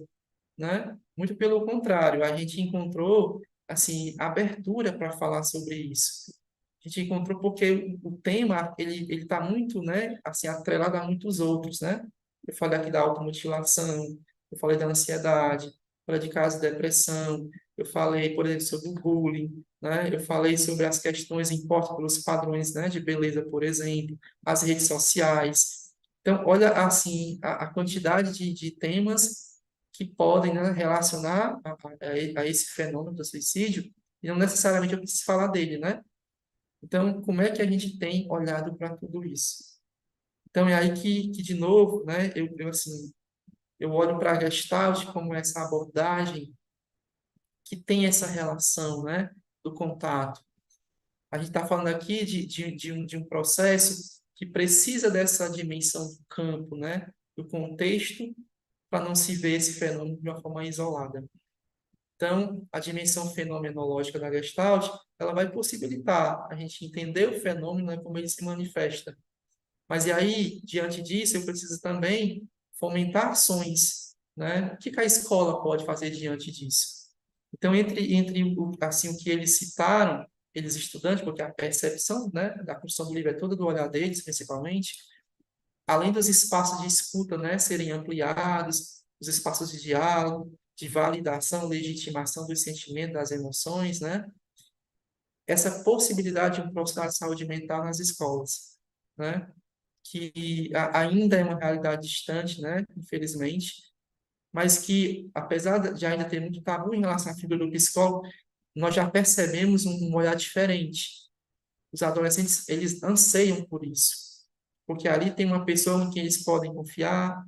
né? Muito pelo contrário, a gente encontrou assim abertura para falar sobre isso. A gente encontrou porque o tema ele está muito, né? Assim atrelado a muitos outros, né? Eu falei aqui da automutilação, eu falei da ansiedade, falei de casos de depressão, eu falei, por exemplo, sobre o bullying, né? Eu falei sobre as questões impostas pelos padrões, né? De beleza, por exemplo, as redes sociais. Então, olha assim a quantidade de temas que podem, né, relacionar a esse fenômeno do suicídio, e não necessariamente eu preciso falar dele, né? Então, como é que a gente tem olhado para tudo isso? Então, é aí que de novo, né, assim, eu olho para a Gestalt como essa abordagem que tem essa relação, né, do contato. A gente está falando aqui de um processo que precisa dessa dimensão do campo, né, do contexto, para não se ver esse fenômeno de uma forma isolada. Então, a dimensão fenomenológica da Gestalt, ela vai possibilitar a gente entender o fenômeno, né, como ele se manifesta. Mas e aí, diante disso, eu preciso também fomentar ações, né? O que que a escola pode fazer diante disso? Então, entre assim, o que eles citaram, eles estudantes, porque a percepção, né, da construção do livro é toda do olhar deles, principalmente, além dos espaços de escuta, né, serem ampliados, os espaços de diálogo, de validação, legitimação dos sentimentos, das emoções, né? Essa possibilidade de um profissional de saúde mental nas escolas, né? Que ainda é uma realidade distante, né? Infelizmente, mas que, apesar de ainda ter muito tabu em relação à figura do psicólogo, nós já percebemos um olhar diferente. Os adolescentes, eles anseiam por isso, porque ali tem uma pessoa em quem eles podem confiar,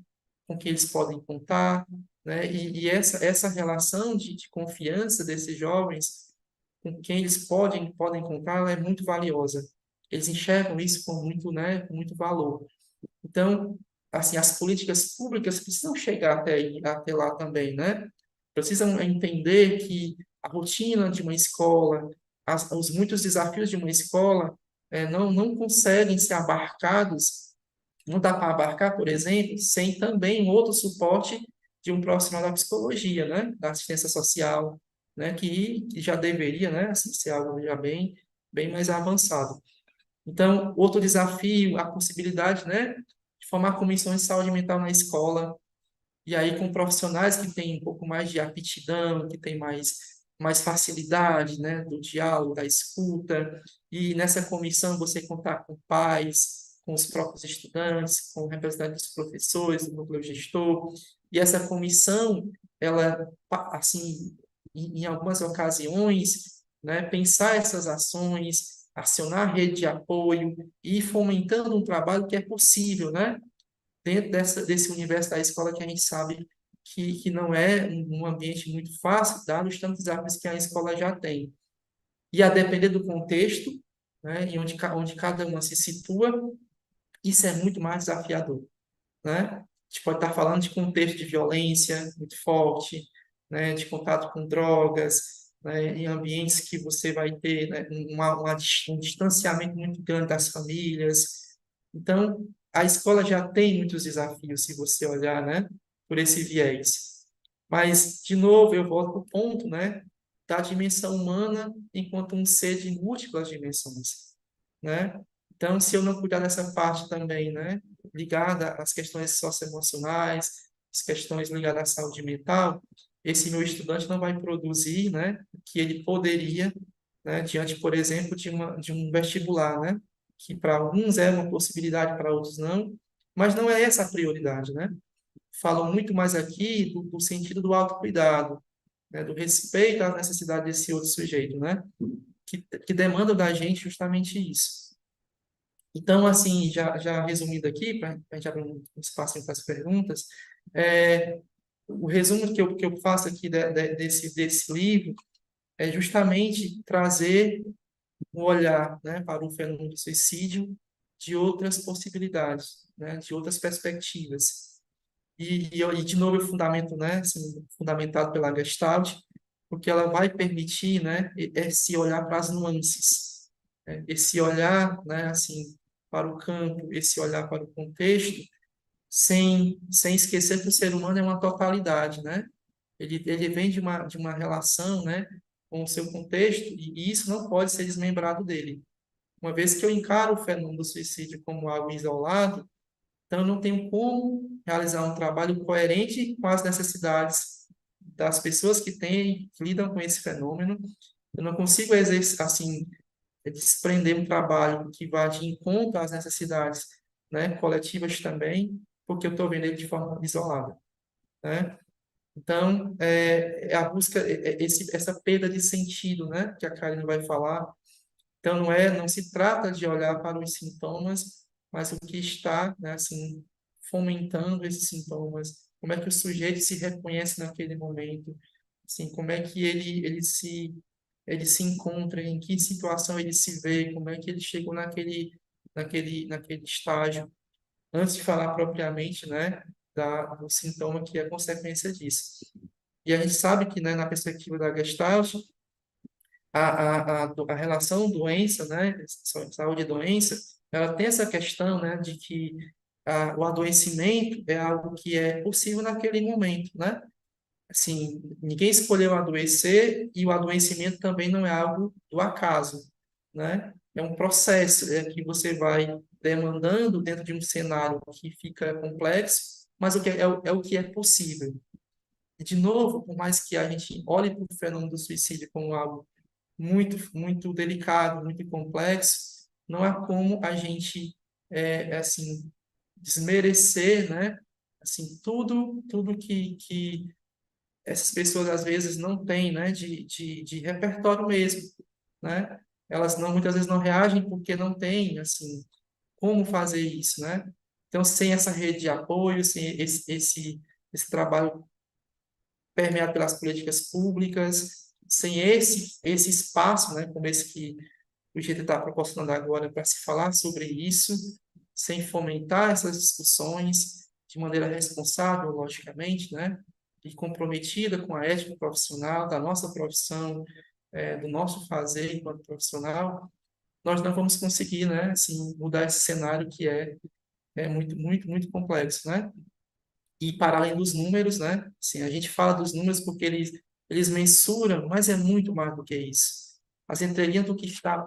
com quem eles podem contar, né? E essa relação de confiança desses jovens com quem eles podem contar, ela é muito valiosa. Eles enxergam isso com muito, né, com muito valor. Então, assim, as políticas públicas precisam chegar até lá também, né? Precisam entender que a rotina de uma escola, os muitos desafios de uma escola, não conseguem ser abarcados, não dá para abarcar, por exemplo, sem também um outro suporte de um profissional da psicologia, né? Da assistência social, né? Que já deveria, né? Assim, ser algo já bem mais avançado. Então, outro desafio, a possibilidade, né, de formar comissões de saúde mental na escola, e aí com profissionais que têm um pouco mais de aptidão, que têm mais facilidade, né, do diálogo, da escuta, e nessa comissão você contar com pais, com os próprios estudantes, com representantes dos professores, do núcleo gestor, e essa comissão, ela, assim, em algumas ocasiões, né, pensar essas ações, acionar a rede de apoio e ir fomentando um trabalho que é possível, né? Dentro desse universo da escola que a gente sabe que não é um ambiente muito fácil, dados os tantos desafios que a escola já tem. E a depender do contexto, né, e onde cada uma se situa, isso é muito mais desafiador, né? A gente pode estar falando de contexto de violência muito forte, né, de contato com drogas, né, em ambientes que você vai ter, né, um distanciamento muito grande das famílias. Então, a escola já tem muitos desafios, se você olhar, né, por esse viés. Mas, de novo, eu volto para o ponto, né, da dimensão humana enquanto um ser de múltiplas dimensões, né? Então, se eu não cuidar dessa parte também, né, ligada às questões socioemocionais, as questões ligadas à saúde mental, esse meu estudante não vai produzir, né, o que ele poderia, né, diante, por exemplo, de um vestibular, né, que para alguns é uma possibilidade, para outros não, mas não é essa a prioridade, né? falam muito mais aqui do sentido do autocuidado, né, do respeito às necessidades desse outro sujeito, né, que demandam da gente justamente isso. Então, assim, já resumindo aqui, para a gente abrir um espaço para as perguntas, o resumo que eu faço aqui desse livro é justamente trazer um olhar, né, para o fenômeno do suicídio de outras possibilidades, né, de outras perspectivas. E de novo, eu fundamento, né, assim, fundamentado pela Gestalt, porque ela vai permitir, né, esse olhar para as nuances, né, esse olhar, né, assim, para o campo, esse olhar para o contexto, sem esquecer que o ser humano é uma totalidade, né? Ele vem de uma relação, né, com o seu contexto, e isso não pode ser desmembrado dele. Uma vez que eu encaro o fenômeno do suicídio como algo isolado, então eu não tenho como realizar um trabalho coerente com as necessidades das pessoas que lidam com esse fenômeno. Eu não consigo exercer, assim, desprender um trabalho que vá de encontro às necessidades, né, coletivas também, porque eu estou vendo ele de forma isolada, né? Então, é a busca, essa perda de sentido, né, que a Karine vai falar. Então, não se trata de olhar para os sintomas, mas o que está, né, assim, fomentando esses sintomas, como é que o sujeito se reconhece naquele momento, assim, como é que ele se encontra, em que situação ele se vê, como é que ele chegou naquele estágio, antes de falar propriamente, né, do sintoma que é consequência disso. E a gente sabe que, né, na perspectiva da Gestalt, a relação doença, né, saúde e doença, ela tem essa questão, né, de que o adoecimento é algo que é possível naquele momento, né? Assim, ninguém escolheu adoecer e o adoecimento também não é algo do acaso, né? É um processo que você vai demandando dentro de um cenário que fica complexo, mas o que é possível. E, de novo, por mais que a gente olhe para o fenômeno do suicídio como algo muito, muito delicado, muito complexo, não há como a gente, assim, desmerecer, né? Assim, tudo que essas pessoas às vezes não têm, né, de repertório mesmo, né? Elas não, muitas vezes não reagem porque não têm, assim, como fazer isso, né? Então, sem essa rede de apoio, sem esse trabalho permeado pelas políticas públicas, sem esse espaço, né, como esse que o GT está proporcionando agora para se falar sobre isso, sem fomentar essas discussões de maneira responsável, logicamente, né, e comprometida com a ética profissional, da nossa profissão, do nosso fazer enquanto profissional, nós não vamos conseguir, né, assim, mudar esse cenário que é muito, muito, muito complexo, né? E para além dos números, né? Assim, a gente fala dos números porque eles mensuram, mas é muito mais do que isso. As entrelinhas do que está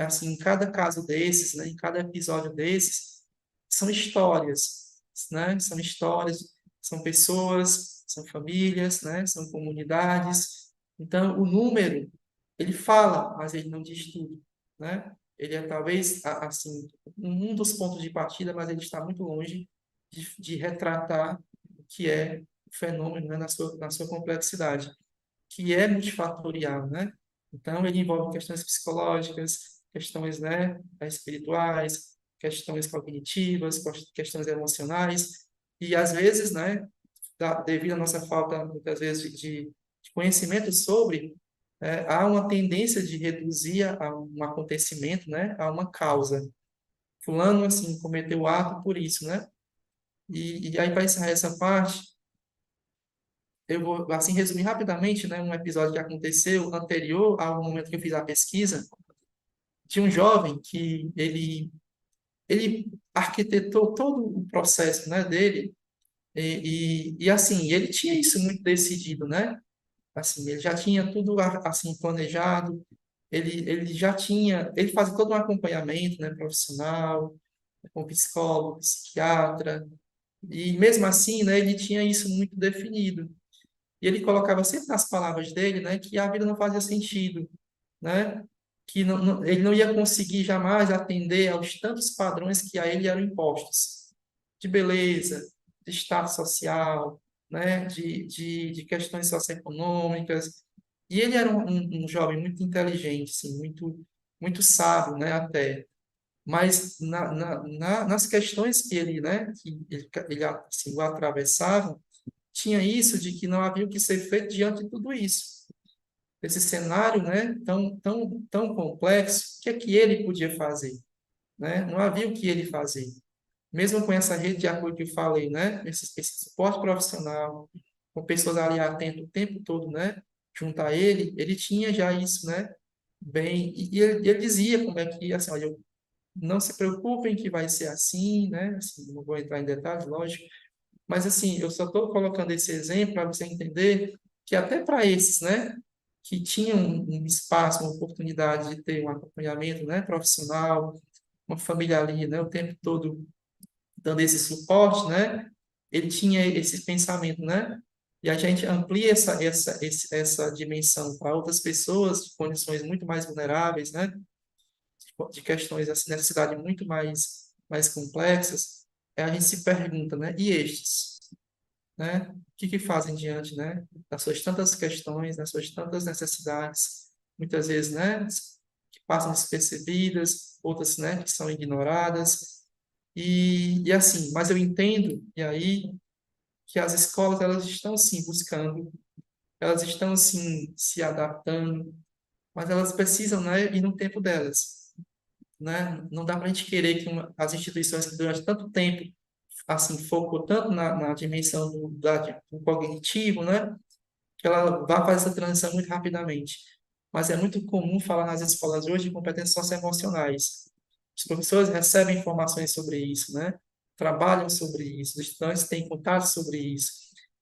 assim, em cada caso desses, né? Em cada episódio desses, são histórias, né? São histórias, são pessoas, são famílias, né? São comunidades. Então, o número, ele fala, mas ele não diz tudo, né? Ele é talvez, assim, um dos pontos de partida, mas ele está muito longe de retratar o que é o fenômeno, né, na sua complexidade, que é multifatorial, né? Então, ele envolve questões psicológicas, questões, né, espirituais, questões cognitivas, questões emocionais, e às vezes, né, devido à nossa falta, muitas vezes, de conhecimento sobre, há uma tendência de reduzir a um acontecimento, né, a uma causa. Fulano, assim, cometeu o ato por isso, né? E aí, para encerrar essa parte, eu vou, assim, resumir rapidamente, né, um episódio que aconteceu anterior ao momento que eu fiz a pesquisa, de um jovem que ele arquitetou todo o processo, né, dele, assim, ele tinha isso muito decidido, né? Assim, ele já tinha tudo, assim, planejado, ele já tinha, ele fazia todo um acompanhamento, né, profissional, com psicólogo, psiquiatra, e mesmo assim, né, ele tinha isso muito definido. E ele colocava sempre nas palavras dele, né, que a vida não fazia sentido, né, que ele não ia conseguir jamais atender aos tantos padrões que a ele eram impostos. de beleza, de status social, né, de questões socioeconômicas. E ele era um jovem muito inteligente, assim, muito sábio, né, até. Mas nas questões que ele, né, que ele assim, o atravessavam, tinha isso de que não havia o que ser feito diante de tudo isso. Esse cenário, né, tão complexo, o que é que ele podia fazer, né? Não havia o que ele fazer. Mesmo com essa rede de apoio que eu falei, né, esse suporte profissional, com pessoas ali atentas o tempo todo, né, junto a ele, ele tinha já isso, né, bem, e ele dizia como é que, assim, olha, não se preocupem que vai ser assim, né, assim, não vou entrar em detalhes, lógico, mas assim, eu só estou colocando esse exemplo para você entender que até para esses, né, que tinham um espaço, uma oportunidade de ter um acompanhamento, né, profissional, uma família ali, né, o tempo todo dando esse suporte, né, ele tinha esse pensamento, né, e a gente amplia essa dimensão para outras pessoas de condições muito mais vulneráveis, né, de questões, assim, necessidades muito mais complexas, a gente se pergunta, né, e estes? Né? O que que fazem diante, né, das suas tantas questões, das suas tantas necessidades, muitas vezes, né, que passam despercebidas, outras, né, que são ignoradas, e assim, mas eu entendo, e aí, que as escolas, elas estão, sim, buscando, elas estão, sim, se adaptando, mas elas precisam, né, ir no tempo delas, né? Não dá para a gente querer que as instituições que durante tanto tempo assim, focou tanto na dimensão do cognitivo, né? Que ela vai fazer essa transição muito rapidamente. Mas é muito comum falar nas escolas hoje de competências socioemocionais. Os professores recebem informações sobre isso, né? Trabalham sobre isso, os estudantes têm contato sobre isso.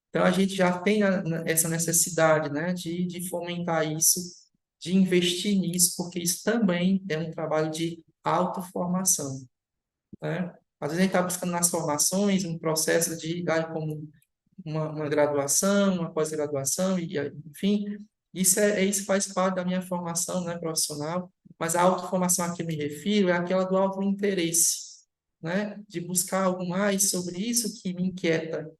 Então, a gente já tem essa necessidade, né, de fomentar isso, de investir nisso, porque isso também é um trabalho de autoformação, né? Às vezes a gente está buscando nas formações um processo de dar como uma graduação, uma pós-graduação, e, enfim, isso faz parte da minha formação, né, profissional, mas a autoformação a que eu me refiro é aquela do autointeresse, né, de buscar algo mais sobre isso que me inquieta,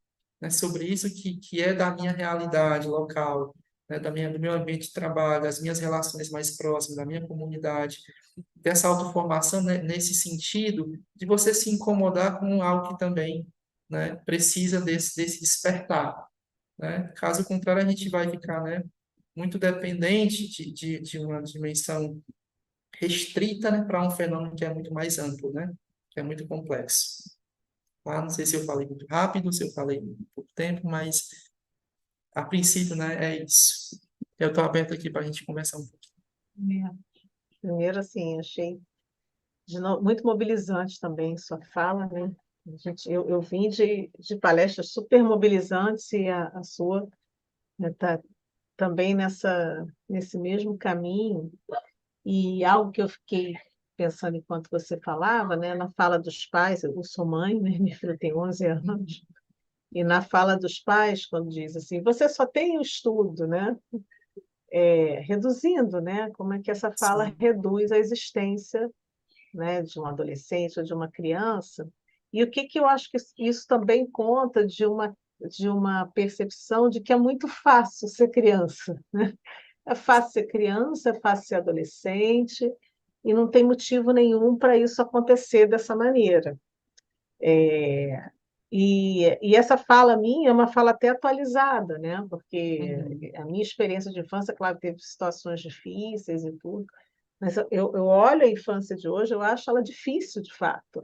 né, sobre isso que é da minha realidade local, né, do meu ambiente de trabalho, das minhas relações mais próximas, da minha comunidade, dessa autoformação, né, nesse sentido de você se incomodar com algo que também, né, precisa desse despertar, né? Caso contrário, a gente vai ficar, né, muito dependente de uma dimensão restrita, né, para um fenômeno que é muito mais amplo, né, que é muito complexo. Ah, não sei se eu falei muito rápido, se eu falei muito pouco tempo, mas a princípio, né, é isso. Eu estou aberto aqui para a gente conversar um pouquinho. É. Primeiro, assim, achei muito mobilizante também sua fala, né? Eu vim de palestras super mobilizantes e a sua está também nesse mesmo caminho. E algo que eu fiquei pensando enquanto você falava, né? Na fala dos pais, eu sou mãe, né? Minha filha tem 11 anos, e na fala dos pais, quando diz assim, você só tem o estudo, né? Reduzindo, né? Como é que essa fala Sim, reduz a existência, né, de um adolescente ou de uma criança. E o que que eu acho que isso também conta de uma percepção de que é muito fácil ser criança, né? É fácil ser criança, é fácil ser adolescente, e não tem motivo nenhum para isso acontecer dessa maneira. E essa fala minha é uma fala até atualizada, né? uhum, Porque a minha experiência de infância, claro, teve situações difíceis e tudo, mas eu olho a infância de hoje, eu acho ela difícil, de fato,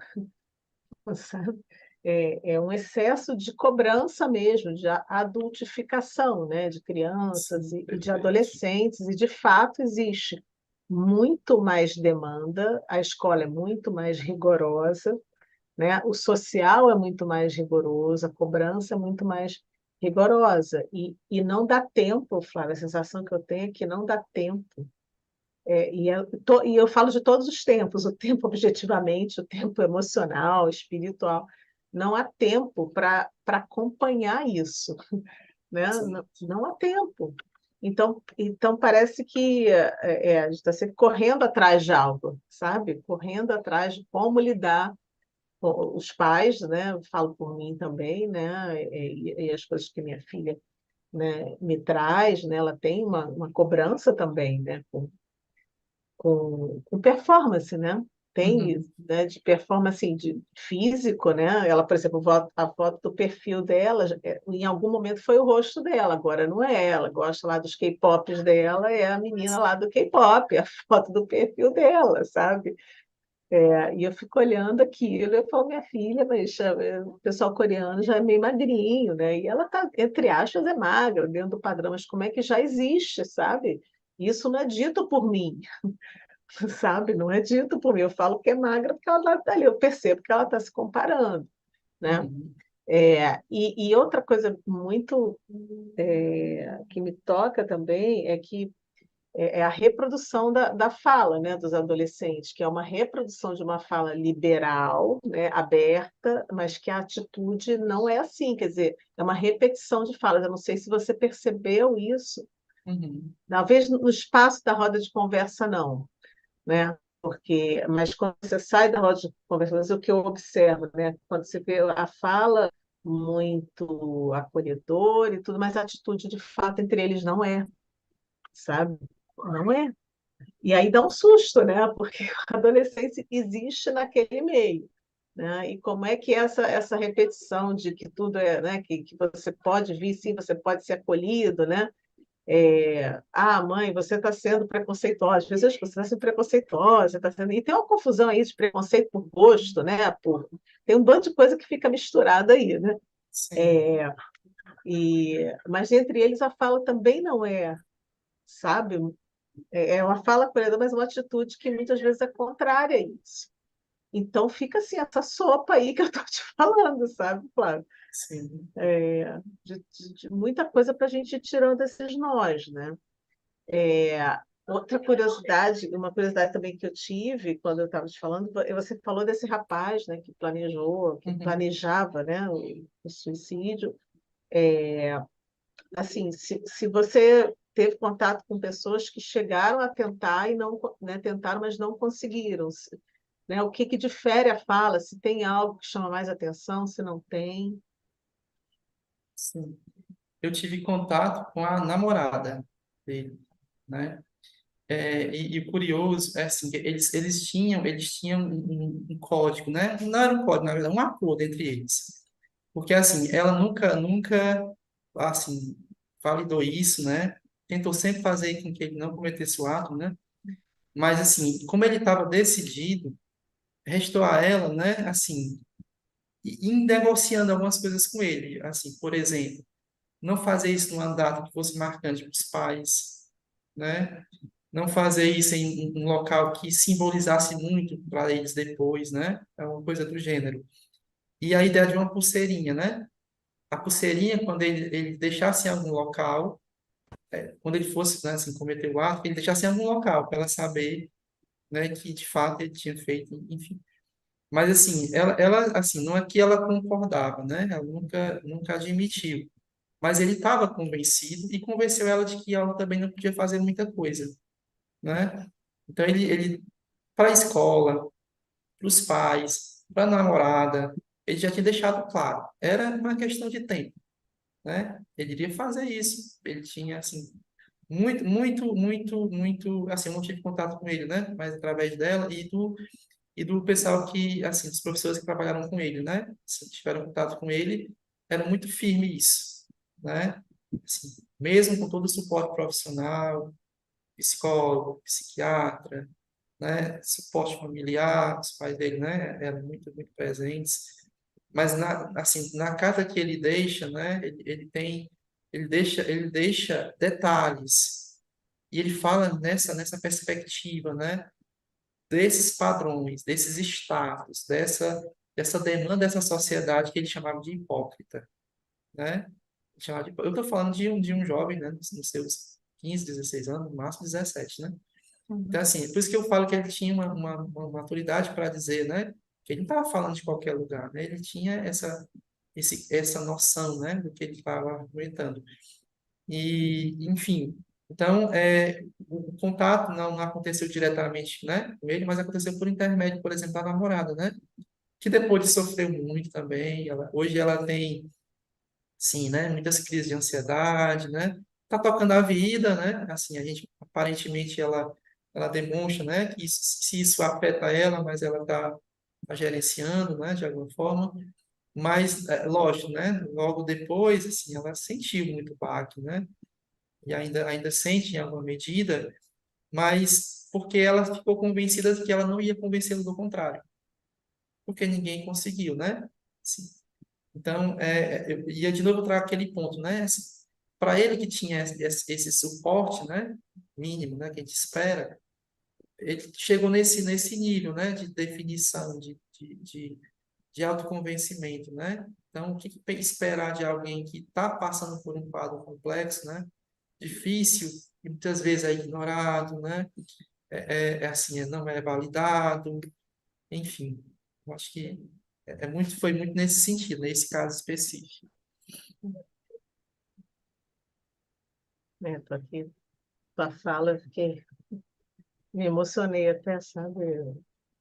sabe? É um excesso de cobrança mesmo, de adultificação, né? De crianças sim, e de perfeito. adolescentes, e de fato existe muito mais demanda, a escola é muito mais rigorosa, né? O social é muito mais rigoroso, a cobrança é muito mais rigorosa, e não dá tempo, Flávia, a sensação que eu tenho é que não dá tempo. E eu falo de todos os tempos, o tempo objetivamente, o tempo emocional, espiritual. Não há tempo para acompanhar isso, né? Sim, Não há tempo. Então parece que a gente está sempre correndo atrás de algo, sabe? Correndo atrás de como lidar os pais, né? Eu falo por mim também, né? E as coisas que minha filha, né, me traz, né? Ela tem uma cobrança também, né? Com performance, né? Tem, Uhum. né, de performance assim, de físico, né? Ela, por exemplo, a foto do perfil dela, em algum momento foi o rosto dela, agora não é ela. Gosta lá dos K-pops dela, é a menina lá do K-pop, a foto do perfil dela, sabe? E eu fico olhando aquilo, eu falo, minha filha, mas o pessoal coreano já é meio magrinho, né? E ela tá, entre aspas, é magra, dentro do padrão, mas como é que já existe, sabe? Isso não é dito por mim, sabe? Não é dito por mim. Eu falo que é magra porque ela está ali, eu percebo que ela está se comparando, né? Uhum. E outra coisa muito que me toca também é que é a reprodução da fala, né, dos adolescentes, que é uma reprodução de uma fala liberal, né, aberta, mas que a atitude não é assim, quer dizer, é uma repetição de falas. Eu não sei se você percebeu isso, Uhum. talvez no espaço da roda de conversa não, né? Porque, mas quando você sai da roda de conversa, mas o que eu observo, né? Quando você vê a fala muito acolhedora e tudo, mas a atitude de fato entre eles não é, sabe? Não é. E aí dá um susto, né? Porque a adolescência existe naquele meio, né? E como é que essa repetição de que tudo é, né? Que você pode vir, sim, você pode ser acolhido, né? Mãe, você está sendo preconceituosa. Às vezes você está sendo preconceituosa, você tá sendo... E tem uma confusão aí de preconceito por gosto, né? Tem um bando de coisa que fica misturada aí, né? Sim, Mas entre eles a fala também não é, sabe? É uma fala acolhedora, mas uma atitude que muitas vezes é contrária a isso. Então fica assim, essa sopa aí que eu estou te falando, sabe, Flávio? sim. De muita coisa para a gente ir tirando esses nós, né? Outra curiosidade, uma curiosidade também que eu tive quando eu estava te falando, você falou desse rapaz, né, que planejou, que Uhum. planejava, né, o suicídio. Assim, se você teve contato com pessoas que chegaram a tentar e não, né, tentaram, mas não conseguiram, né, o que que difere a fala? Se tem algo que chama mais atenção, se não tem. Sim. Eu tive contato com a namorada dele, né? E o curioso é assim, que eles tinham um código, né? Não era um código, na verdade, um acordo entre eles. Porque assim, ela nunca, assim, validou isso, né? Tentou sempre fazer com que ele não cometesse o ato, né? Mas assim, como ele estava decidido, restou a ela, né? Assim, ir negociando algumas coisas com ele. Assim, por exemplo, não fazer isso numa data que fosse marcante para os pais, né? Não fazer isso em um local que simbolizasse muito para eles depois, né? É uma coisa do gênero. E a ideia de uma pulseirinha, né? A pulseirinha, quando ele deixasse em algum local, quando ele fosse, né, assim, cometer o ato, ele deixasse em algum local para ela saber, né, que de fato ele tinha feito, enfim. Mas assim, ela assim, não é que ela concordava, né? Ela nunca admitiu. Mas ele estava convencido e convenceu ela de que ela também não podia fazer muita coisa, né? Então ele para a escola, para os pais, para a namorada, ele já tinha deixado claro. Era uma questão de tempo, né? Ele iria fazer isso. Ele tinha assim muito, assim, eu não tive contato com ele, né? Mas através dela e do pessoal que, assim, dos professores que trabalharam com ele, né? Assim, tiveram contato com ele, era muito firme isso, né? Assim, mesmo com todo o suporte profissional, psicólogo, psiquiatra, né? Suporte familiar, os pais dele, né? Eram muito presentes. Mas assim, na carta que ele deixa, né? Ele deixa detalhes e ele fala nessa perspectiva, né? Desses padrões, desses status, dessa demanda dessa sociedade que ele chamava de hipócrita, né? Eu estou falando de um jovem, né, nos seus 15, 16 anos, no máximo 17, né? Então, Uhum. assim, por isso que eu falo que ele tinha uma maturidade para dizer, né, que ele não estava falando de qualquer lugar, né? Ele tinha essa noção, né, do que ele estava argumentando. E, enfim, então, o contato não aconteceu diretamente, né, com ele, mas aconteceu por intermédio, por exemplo, da namorada, né? que depois de sofrer muito também, hoje ela tem, sim, né, muitas crises de ansiedade, né? Tá tocando a vida, né? Assim, a gente aparentemente ela demonstra, né, que se isso afeta ela, mas ela tá gerenciando, né, de alguma forma. Mas, lógico, né? Logo depois, assim, ela sentiu muito baque, né? E ainda sente em alguma medida, mas porque ela ficou convencida de que ela não ia convencê-lo do contrário, porque ninguém conseguiu, né? Assim, então, eu ia de novo para aquele ponto, né? Assim, para ele que tinha esse suporte, né? Mínimo, né? Que a gente espera, ele chegou nesse nível, né? De definição, de autoconvencimento, né? Então, o que esperar de alguém que está passando por um quadro complexo, né? Difícil, e muitas vezes é ignorado, né? Assim, não é validado, enfim. Eu acho que foi muito nesse sentido, nesse caso específico. né? Tô aqui, tua fala, eu fiquei, me emocionei até, sabe?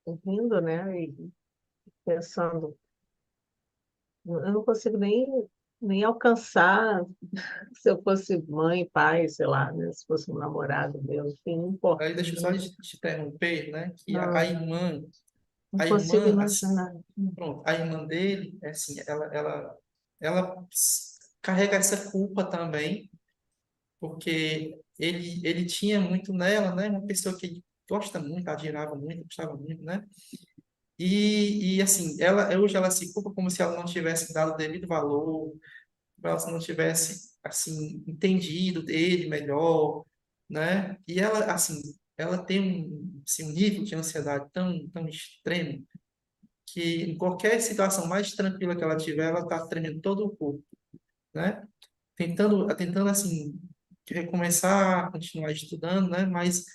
Ouvindo, né? E pensando, eu não consigo nem alcançar se eu fosse mãe, pai, sei lá, né? Se fosse um namorado meu, enfim, não importa. Aí deixa eu só Não, te interromper, né? Que não, não a consigo irmã, assim, imaginar. pronto, a irmã dele, assim, ela carrega essa culpa também, porque ele tinha muito nela, né? Uma pessoa que ele gosta muito, admirava muito, gostava muito, né? E assim, hoje ela se culpa como se ela não tivesse dado o devido valor, ela não tivesse, assim, entendido dele melhor, né? E ela, assim, ela tem um nível de ansiedade tão extremo que em qualquer situação mais tranquila que ela tiver, ela está tremendo todo o corpo, né? Tentando assim, recomeçar, continuar estudando, né? Mas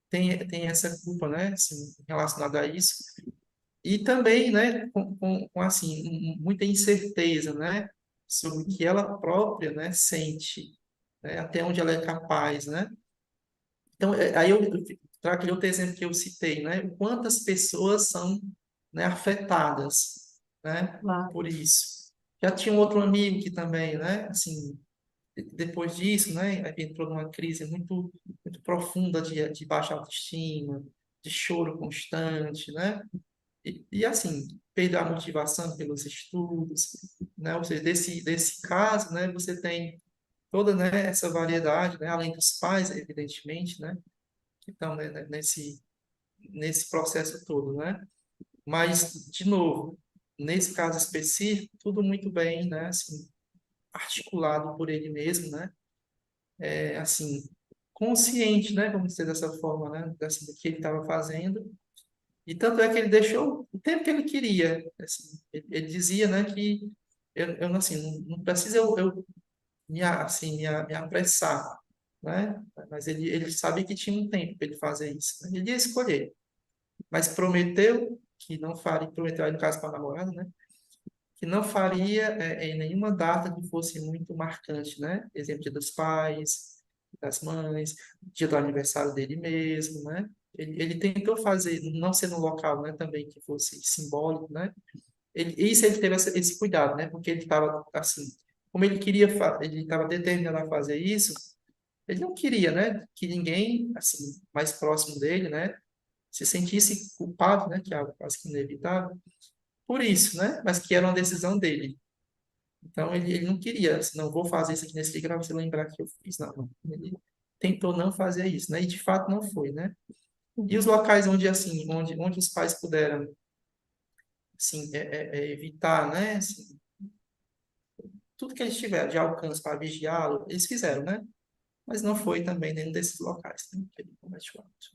tem essa culpa, né? Assim, relacionada a isso. E também, né, assim, muita incerteza, né, sobre o que ela própria, né, sente, né, até onde ela é capaz, né? Então, aí eu trago aquele outro exemplo que eu citei, né? Quantas pessoas são, né, afetadas, né, Claro, por isso. Já tinha um outro amigo que também, né, assim, depois disso, né, entrou numa crise muito profunda de baixa autoestima, de choro constante, né? Assim, perder a motivação pelos estudos, né? Ou seja, desse caso, né, você tem toda, né, essa variedade, né, além dos pais, evidentemente, né, que estão, né, nesse processo todo, né? Mas, de novo, nesse caso específico, tudo muito bem, né, assim, articulado por ele mesmo, né? Assim, consciente, né, vamos dizer dessa forma, né, do que ele estava fazendo. E tanto é que ele deixou o tempo que ele queria. Assim, ele dizia, né, que eu assim, não precisa eu assim, me apressar, né? Mas ele sabia que tinha um tempo para ele fazer isso, né? Ele ia escolher, mas prometeu que não faria, prometeu aí no caso para a namorada, né? Que não faria em nenhuma data que fosse muito marcante, né? Exemplo, Dia dos Pais, das Mães, dia do aniversário dele mesmo, né? Ele tentou fazer, não ser no local, né? Também que fosse simbólico, né? Isso ele teve esse cuidado, né? Porque ele estava assim, como ele queria, ele estava determinado a fazer isso, ele não queria, né? Que ninguém, assim, mais próximo dele, né? Se sentisse culpado, né? Que é algo quase que inevitável por isso, né? Mas que era uma decisão dele. Então, ele não queria, assim, não vou fazer isso aqui nesse dia para você lembrar que eu fiz. Não, não. Ele tentou não fazer isso, né? E de fato não foi, né? E os locais onde, assim, onde os pais puderam, assim, evitar, né? Assim, tudo que eles tiveram de alcance para vigiá-lo, eles fizeram, né? Mas não foi também nenhum desses locais, né? Que ele comete o ato.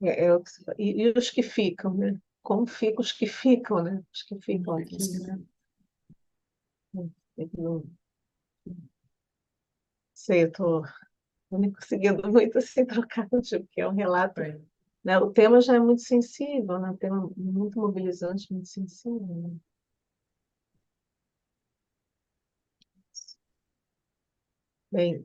é, o que e os que ficam, né? Como ficam os que ficam, né? Os que Não ficam foi aqui, né? conseguido. Não sei, eu estou não conseguindo muito assim trocar contigo, porque é um relato, Bem, né? O tema já é muito sensível, né? Um tema muito mobilizante, muito sensível, né? Bem,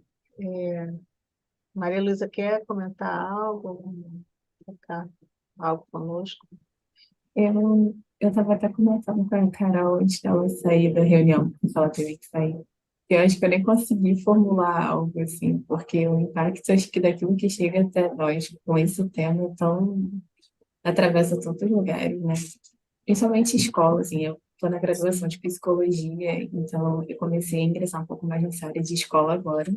Maria Luísa quer comentar algo? Vamos tocar. algo conosco? Eu estava até conversando com a Carol antes dela sair da reunião, porque ela teve que sair. Eu acho que eu nem consegui formular algo assim, porque o impacto, acho que daquilo que chega até nós com esse tema tão atravessa tantos lugares, né? Principalmente escola, assim, eu estou na graduação de psicologia, então eu comecei a ingressar um pouco mais nessa área de escola agora,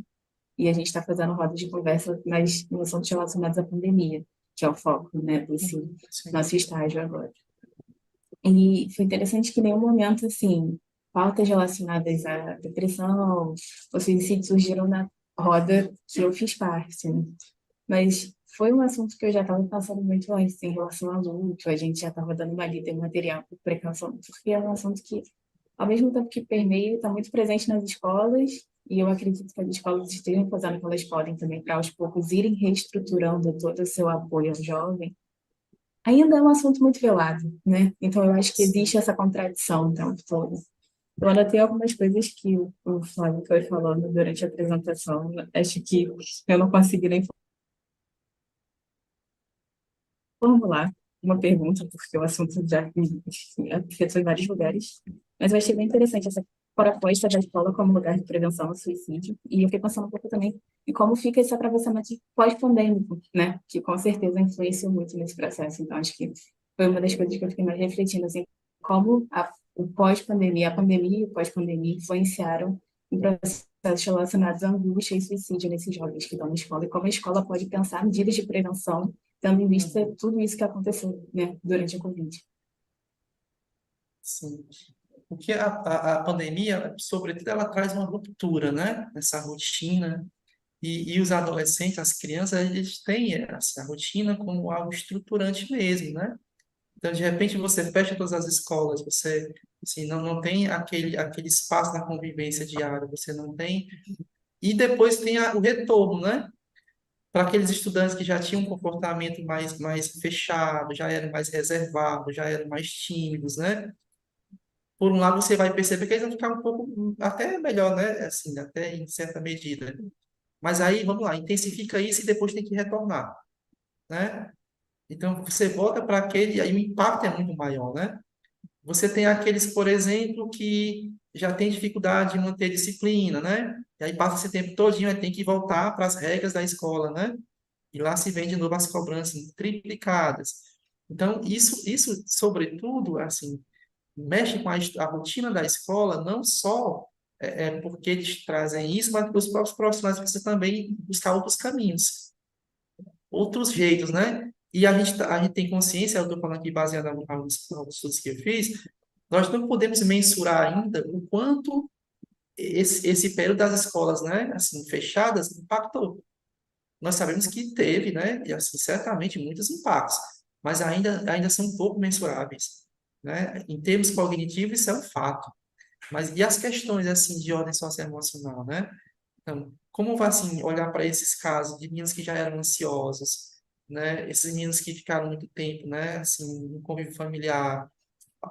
e a gente está fazendo rodas de conversa mas nos assuntos relacionados à pandemia, que é o foco, né, desse Sim, nosso estágio agora. E foi interessante que em nenhum momento, assim, pautas relacionadas à depressão ou suicídio surgiram na roda que eu fiz parte, né? Mas foi um assunto que eu já estava passando muito antes em relação ao luto, a gente já estava dando uma lida em material por precaução, porque é um assunto que, ao mesmo tempo que permeia, está muito presente nas escolas, e eu acredito que as escolas estejam fazendo o que elas podem também para, aos poucos, irem reestruturando todo o seu apoio ao jovem, ainda é um assunto muito velado, né? Então eu acho que existe sim. essa contradição o tempo todo. Eu anotei algumas coisas que o Flávio foi falando durante a apresentação, acho que eu não consegui nem formular uma pergunta, porque o assunto já enfim, afetou em vários lugares, mas eu achei bem interessante essa proposta da escola como lugar de prevenção ao suicídio, e eu fiquei pensando um pouco também em como fica esse atravessamento pós-pandêmico, né, que com certeza influenciou muito nesse processo, então acho que foi uma das coisas que eu fiquei mais refletindo, assim, como o pós-pandemia, a pandemia e o pós-pandemia influenciaram em processos relacionados à angústia e suicídio nesses jovens que estão na escola, e como a escola pode pensar medidas de prevenção tendo em vista Uhum. tudo isso que aconteceu, né, durante a Covid. Sim. Porque a pandemia, sobretudo, ela traz uma ruptura, né? Nessa rotina. E os adolescentes, as crianças, eles têm essa rotina como algo estruturante mesmo, né? Então, de repente, você fecha todas as escolas, você assim, não tem aquele espaço da convivência diária, você não tem. E depois tem o retorno, né? Para aqueles estudantes que já tinham um comportamento mais fechado, já eram mais reservados, já eram mais tímidos, né? Por um lado, você vai perceber que eles vão ficar um pouco até melhor, né? Assim, até em certa medida. Mas aí, vamos lá, intensifica isso e depois tem que retornar, né? Então, você volta para aquele, aí o impacto é muito maior, né? Você tem aqueles, por exemplo, que já tem dificuldade de manter disciplina, né? E aí passa esse tempo todinho, aí tem que voltar para as regras da escola, né? E lá se vem de novo as cobranças triplicadas. Então, isso sobretudo, assim, mexe com a rotina da escola, não só porque eles trazem isso, mas os próprios profissionais precisam também buscar outros caminhos, outros jeitos, né? E a gente tem consciência, eu estou falando aqui baseado em alguns estudos que eu fiz, nós não podemos mensurar ainda o quanto esse período das escolas, né, assim, fechadas, impactou. Nós sabemos que teve, né, e assim, certamente muitos impactos, mas ainda são pouco mensuráveis, né? Em termos cognitivos, isso é um fato. Mas e as questões, assim, de ordem socioemocional, né? Então, como vai, assim, olhar para esses casos de meninos que já eram ansiosos, né? Esses meninos que ficaram muito tempo, né, assim, no convívio familiar.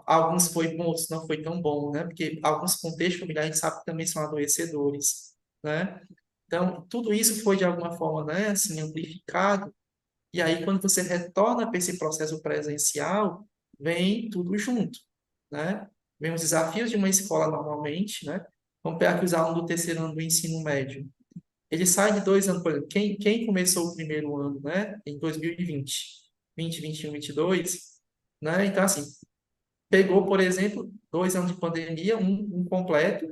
Alguns foi bom, outros não foi tão bom, né? Porque alguns contextos familiares a gente sabe que também são adoecedores, né? Então, tudo isso foi de alguma forma, né, assim, amplificado. E aí, quando você retorna para esse processo presencial, vem tudo junto, né? Vem os desafios de uma escola normalmente, né? Vamos pegar aqui os alunos do terceiro ano do ensino médio. Ele sai de 2 anos, por exemplo, quem começou o primeiro ano, né, em 2020, 20, 21, 22, né? Então, assim, pegou, por exemplo, 2 anos de pandemia, um completo,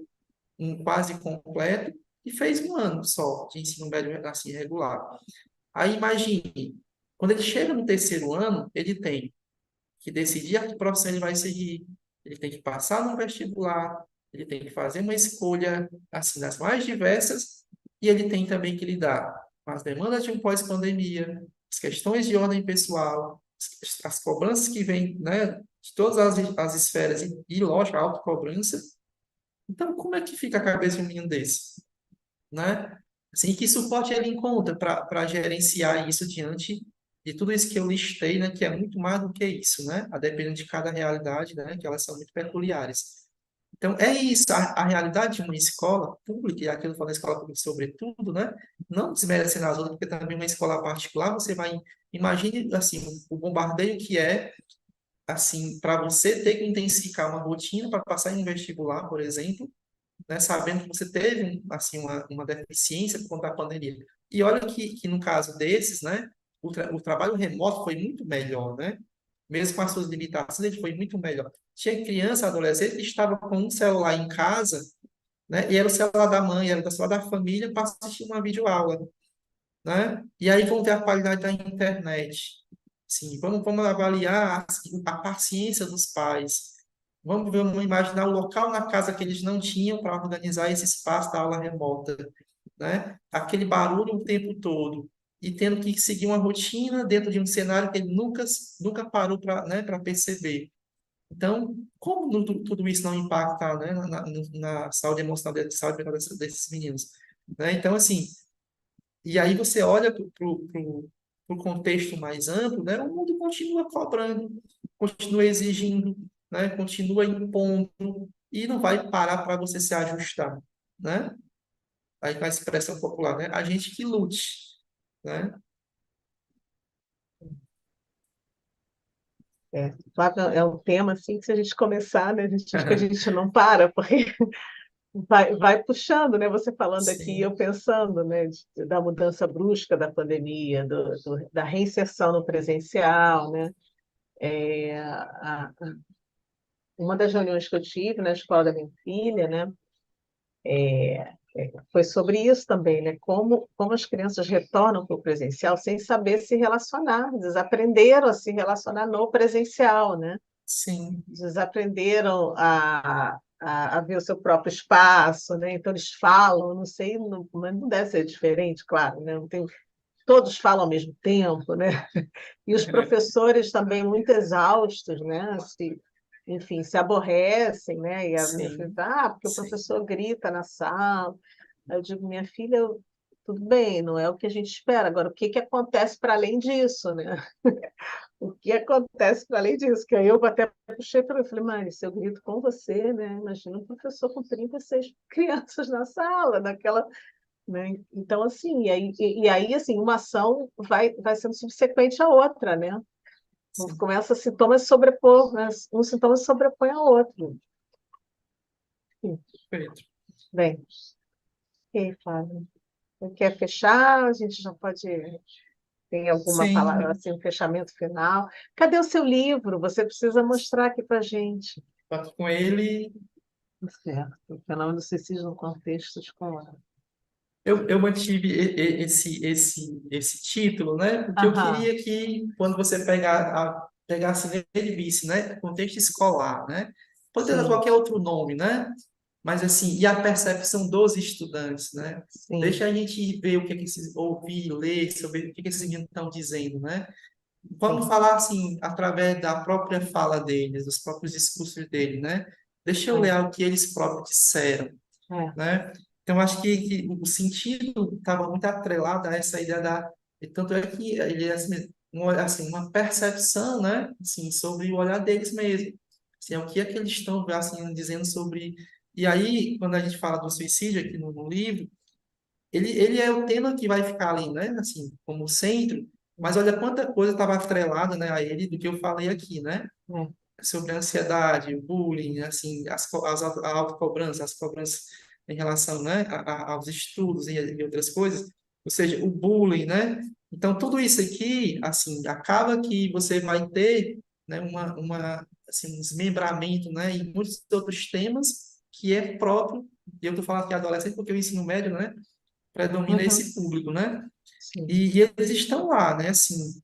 um quase completo, e fez um ano só de ensino médio assim regular. Aí imagine, quando ele chega no terceiro ano, ele tem que decidir a que profissão ele vai seguir, ele tem que passar no vestibular, ele tem que fazer uma escolha assim das mais diversas, e ele tem também que lidar com as demandas de um pós-pandemia, as questões de ordem pessoal, as cobranças que vêm, né, de todas as esferas, e lógico, a autocobrança. Então, como é que fica a cabeça de um menino desse? Né? Assim, que suporte ele encontra para gerenciar isso diante de tudo isso que eu listei, né? Que é muito mais do que isso, né? A depender de cada realidade, né? Que elas são muito peculiares. Então, é isso, a realidade de uma escola pública, e aqui eu falo da escola pública sobretudo, né? Não desmerecendo as outras, porque também uma escola particular, você vai Imagine, assim, o bombardeio que é, assim, para você ter que intensificar uma rotina para passar em um vestibular, por exemplo, né, sabendo que você teve, assim, uma deficiência por conta da pandemia. E olha que no caso desses, né, o trabalho remoto foi muito melhor, né? Mesmo com as suas limitações, ele foi muito melhor. Tinha criança, adolescente, que estava com um celular em casa, né, e era o celular da mãe, era o celular da família para assistir uma videoaula, né? E aí vamos ver a qualidade da internet. Sim, vamos avaliar a paciência dos pais. Vamos imaginar o local na casa que eles não tinham para organizar esse espaço da aula remota, né? Aquele barulho o tempo todo e tendo que seguir uma rotina dentro de um cenário que ele nunca parou para, né, para perceber. Então, como tudo isso não impacta, né, na saúde emocional, saúde mental desses meninos, né? Então, assim, e aí você olha para o contexto mais amplo, né? O mundo continua cobrando, continua exigindo, né? Continua impondo e não vai parar para você se ajustar, né? Aí com a expressão popular, né? A gente que lute, né? Flávio, é um tema assim que se a gente começar, né, a gente, acho que a gente não para, porque vai puxando, né? Você falando aqui, eu Sim, pensando, né, da mudança brusca da pandemia, da reinserção no presencial, né? Uma das reuniões que eu tive na escola da minha filha, né, foi sobre isso também, né? Como as crianças retornam para o presencial sem saber se relacionar, desaprenderam a se relacionar no presencial, né? sim, Desaprenderam a ver o seu próprio espaço, né? Então eles falam, não sei, não, mas não deve ser diferente, claro, né? Não tem, todos falam ao mesmo tempo, né? E os professores também muito exaustos, né? Enfim, se aborrecem, né? E a minha filha sim, fala, porque o sim. professor grita na sala. Aí eu digo, minha filha, tudo bem, não é o que a gente espera. Agora, o que que acontece para além disso, né? O que acontece para além disso? Que aí eu até puxei para ele, falei, Mari, se eu grito com você, né? Imagina um professor com 36 crianças na sala, naquela, né? Então, assim, e aí, assim, uma ação vai sendo subsequente à outra, né? Sim, Começa sintomas a sobrepor, né? Um sintoma se sobrepõe ao outro. Sim. perfeito. Bem, ok, Flávio. Você quer fechar? A gente já pode. Tem alguma palavra, Sim, assim, um fechamento final? Cadê o seu livro? Você precisa mostrar aqui para gente. estou com ele. Certo. O fenômeno do suicídio no contexto escolar. Eu mantive esse título, né? Porque eu Aham, queria que, quando você pegasse nele e visse, né? Contexto escolar, né? Poderia dar sim, qualquer outro nome, né? Mas, assim, e a percepção dos estudantes, né? sim, Deixa a gente ver o que é que esses, ouvir, ler sobre o que é que esses meninos estão dizendo, né? Vamos sim. falar, assim, através da própria fala deles, dos próprios discursos deles, né? Deixa eu É, ler o que eles próprios disseram, é, né? Então, acho que o sentido estava muito atrelado a essa ideia da... E tanto é que ele é assim, uma percepção, né? Assim, sobre o olhar deles mesmo. Assim, o que é que eles estão assim, dizendo sobre... E aí, quando a gente fala do suicídio aqui no livro, ele é o tema que vai ficar ali, né? Assim, como centro, mas olha quanta coisa estava atrelada, né, a ele do que eu falei aqui, né? é, Sobre a ansiedade, o bullying, assim, a autocobrança, as cobranças em relação, né, aos estudos e outras coisas, ou seja, o bullying, né? Então, tudo isso aqui, assim, acaba que você vai ter, né, assim, um desmembramento, né, em muitos outros temas que é próprio, e eu estou falando aqui adolescente porque o ensino médio, né, predomina uhum, esse público, né? sim, E eles estão lá, né, assim,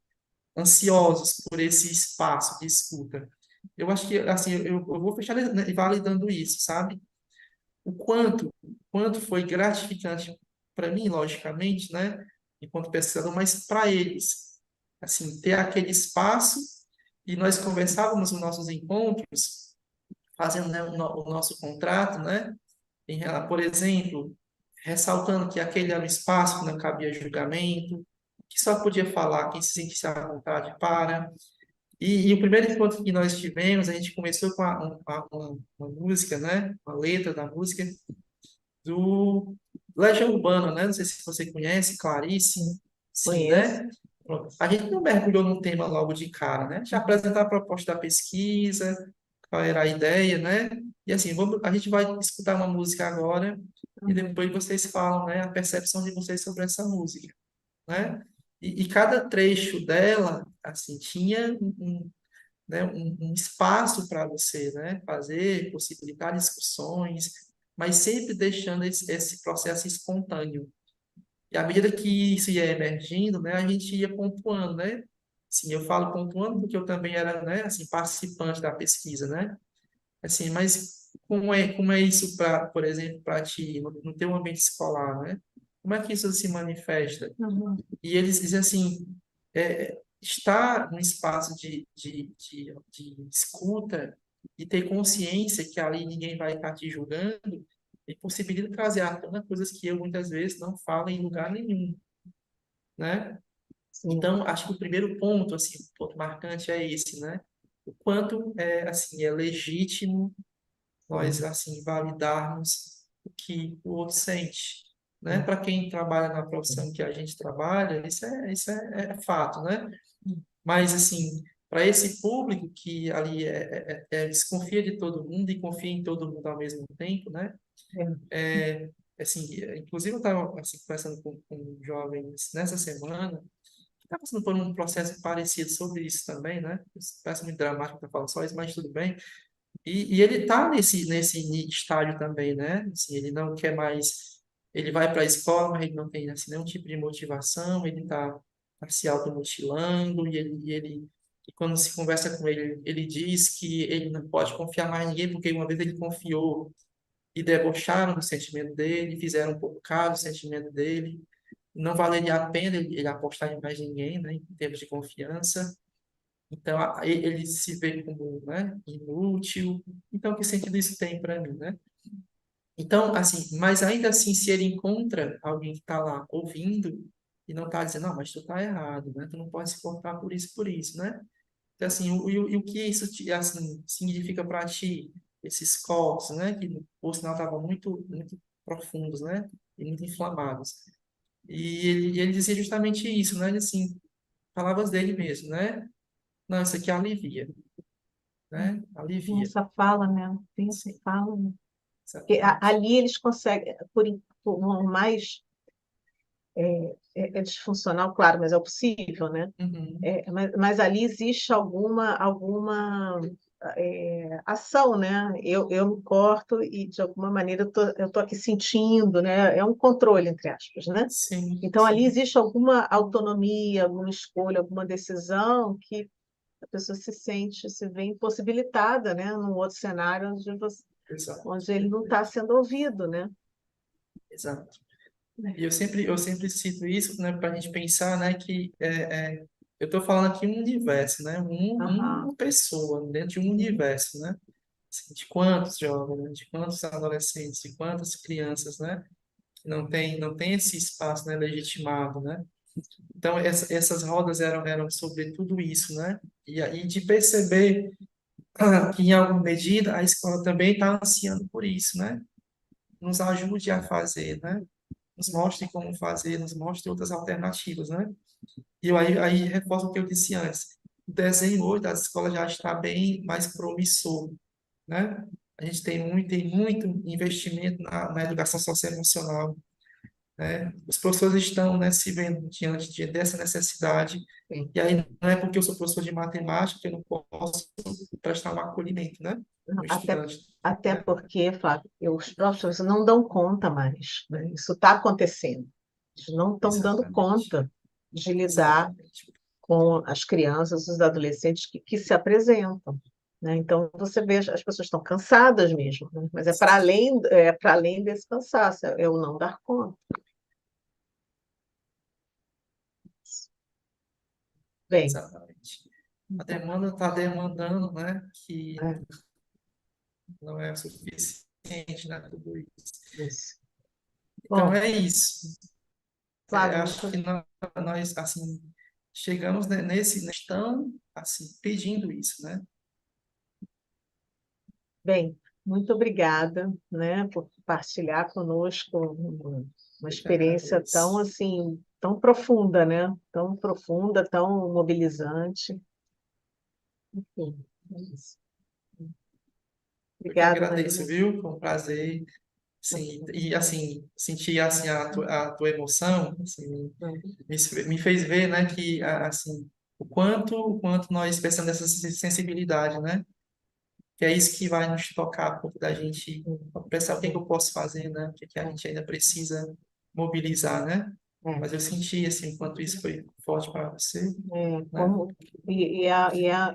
ansiosos por esse espaço de escuta. Eu acho que, assim, eu vou fechar, né, validando isso, sabe? O quanto foi gratificante para mim, logicamente, né, enquanto pesquisador, mas para eles, assim, ter aquele espaço e nós conversávamos nos nossos encontros, fazendo, né, o nosso contrato, né, por exemplo, ressaltando que aquele era um espaço que não cabia julgamento, que só podia falar quem se sentisse à vontade para. E o primeiro encontro que nós tivemos, a gente começou com uma música, né? Uma letra da música do Legião Urbana, né? Não sei se você conhece, Clarice, sim. sim, Conheço. né? Pronto. A gente não mergulhou no tema logo de cara, né? Já apresentar a proposta da pesquisa, qual era a ideia, né? E assim, a gente vai escutar uma música agora e Uhum. depois vocês falam, né, a percepção de vocês sobre essa música, né? E cada trecho dela, assim, tinha né, um espaço para você, né, fazer, possibilitar discussões, mas sempre deixando esse processo espontâneo. E à medida que isso ia emergindo, né, a gente ia pontuando, né? Sim, eu falo pontuando porque eu também era, né, assim, participante da pesquisa, né? Assim, mas como é isso para, por exemplo, para ti, no teu ambiente escolar, né? Como é que isso se manifesta? Uhum. E eles dizem assim, estar num espaço de escuta e ter consciência que ali ninguém vai estar te julgando, e possibilita trazer à tona coisas que eu muitas vezes não falo em lugar nenhum, né? Sim. Então, acho que o primeiro ponto, assim, o ponto marcante é esse, né? O quanto assim, é legítimo nós, assim, validarmos o que o outro sente, né? Para quem trabalha na profissão que a gente trabalha, isso é fato, né? Mas, assim, para esse público que ali desconfia de todo mundo e confia em todo mundo ao mesmo tempo, né? É. Assim, inclusive eu estava assim, conversando com jovens nessa semana, está passando por um processo parecido sobre isso também, né? Parece muito dramático para falar só isso, mas tudo bem. E ele está nesse estágio também, né? Assim, ele não quer mais. Ele vai para a escola, mas ele não tem assim, nenhum tipo de motivação, ele está se automutilando, e quando se conversa com ele, ele diz que ele não pode confiar mais em ninguém, porque uma vez ele confiou e debocharam do sentimento dele, fizeram um pouco caso do sentimento dele. Não valeria a pena ele apostar em mais ninguém, né, em termos de confiança. Então, ele se vê como, né, inútil. Então, que sentido isso tem para mim, né? Então, assim, mas ainda assim, se ele encontra alguém que está lá ouvindo e não está dizendo, não, mas tu está errado, né? Tu não pode se portar por isso, né? Então, assim, e o que isso assim, significa para ti, esses cortes, né? Que, por sinal, estavam muito profundos, né? E muito inflamados. E ele dizia justamente isso, né? Ele, assim, palavras dele mesmo, né? Não, isso aqui alivia, né? Tem Alivia. essa fala, né? Tem essa Sim, fala, né? Porque exatamente. ali eles conseguem, por mais é disfuncional, claro, mas é o possível, né? Uhum. Mas ali existe alguma ação, né? Eu me corto e, de alguma maneira, eu tô aqui sentindo, né? É um controle, entre aspas, né? Sim, Então, ali sim, existe alguma autonomia, alguma escolha, alguma decisão que a pessoa se sente, se vê impossibilitada, né? Num outro cenário exato, onde ele não está perfeito, sendo ouvido, né? exato. E eu sempre cito isso, né, para a gente pensar, né, que eu estou falando aqui um universo, né, Aham. uma pessoa dentro de um universo, né, assim, de quantos jovens, né, de quantos adolescentes, de quantas crianças, né, que não tem esse espaço, né, legitimado, né. Então essas rodas eram sobre tudo isso, né, e aí de perceber que em alguma medida a escola também está ansiando por isso, né, nos ajude a fazer, né, nos mostre como fazer, nos mostre outras alternativas, né? E eu aí reforço o que eu disse antes. O desenho hoje das escolas já está bem mais promissor, né? A gente tem muito investimento na educação socioemocional, né? Os professores estão, né, se vendo diante dessa necessidade, Sim. e aí não é porque eu sou professor de matemática que eu não posso prestar um acolhimento, né? No Até, estudante, até né? porque, Flávio, os professores não dão conta mais, né? Isso está acontecendo. Eles não estão dando Exatamente, conta de lidar exatamente. com as crianças, os adolescentes que se apresentam, né? Então, você vê, as pessoas estão cansadas mesmo, né? Mas é para além desse cansaço, é o não dar conta. Bem, Exatamente. A então, demanda está demandando, né, que é não é suficiente, né, tudo isso. isso. Então Bom, é isso. Flávio, Acho que nós, assim, chegamos estão, assim, pedindo isso, né? bem, muito obrigada, né, por partilhar conosco uma Eu que experiência tão agradeço. assim tão profunda, né? Tão profunda, tão mobilizante. Enfim, é isso. Eu que Obrigada, agradeço, Marina. viu? Foi um prazer, sim, e assim, sentir assim a tua emoção, assim, me fez ver, né, que assim, o quanto nós precisamos dessa sensibilidade, né? Que é isso que vai nos tocar, porque da gente pensar o que é que eu posso fazer, né? O que é que a gente ainda precisa mobilizar, né? É. Mas eu senti, assim, o quanto isso foi forte para você, É, né?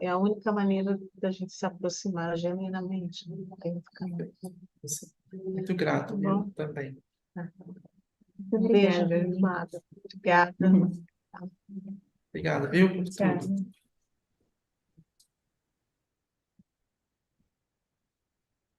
é a única maneira da gente se aproximar genuinamente, né? Tem que ficar Assim, muito grato, viu? bom. Também. Muito Um beijo, obrigada. amada. Obrigada. Obrigado, viu, por tudo. Tchau.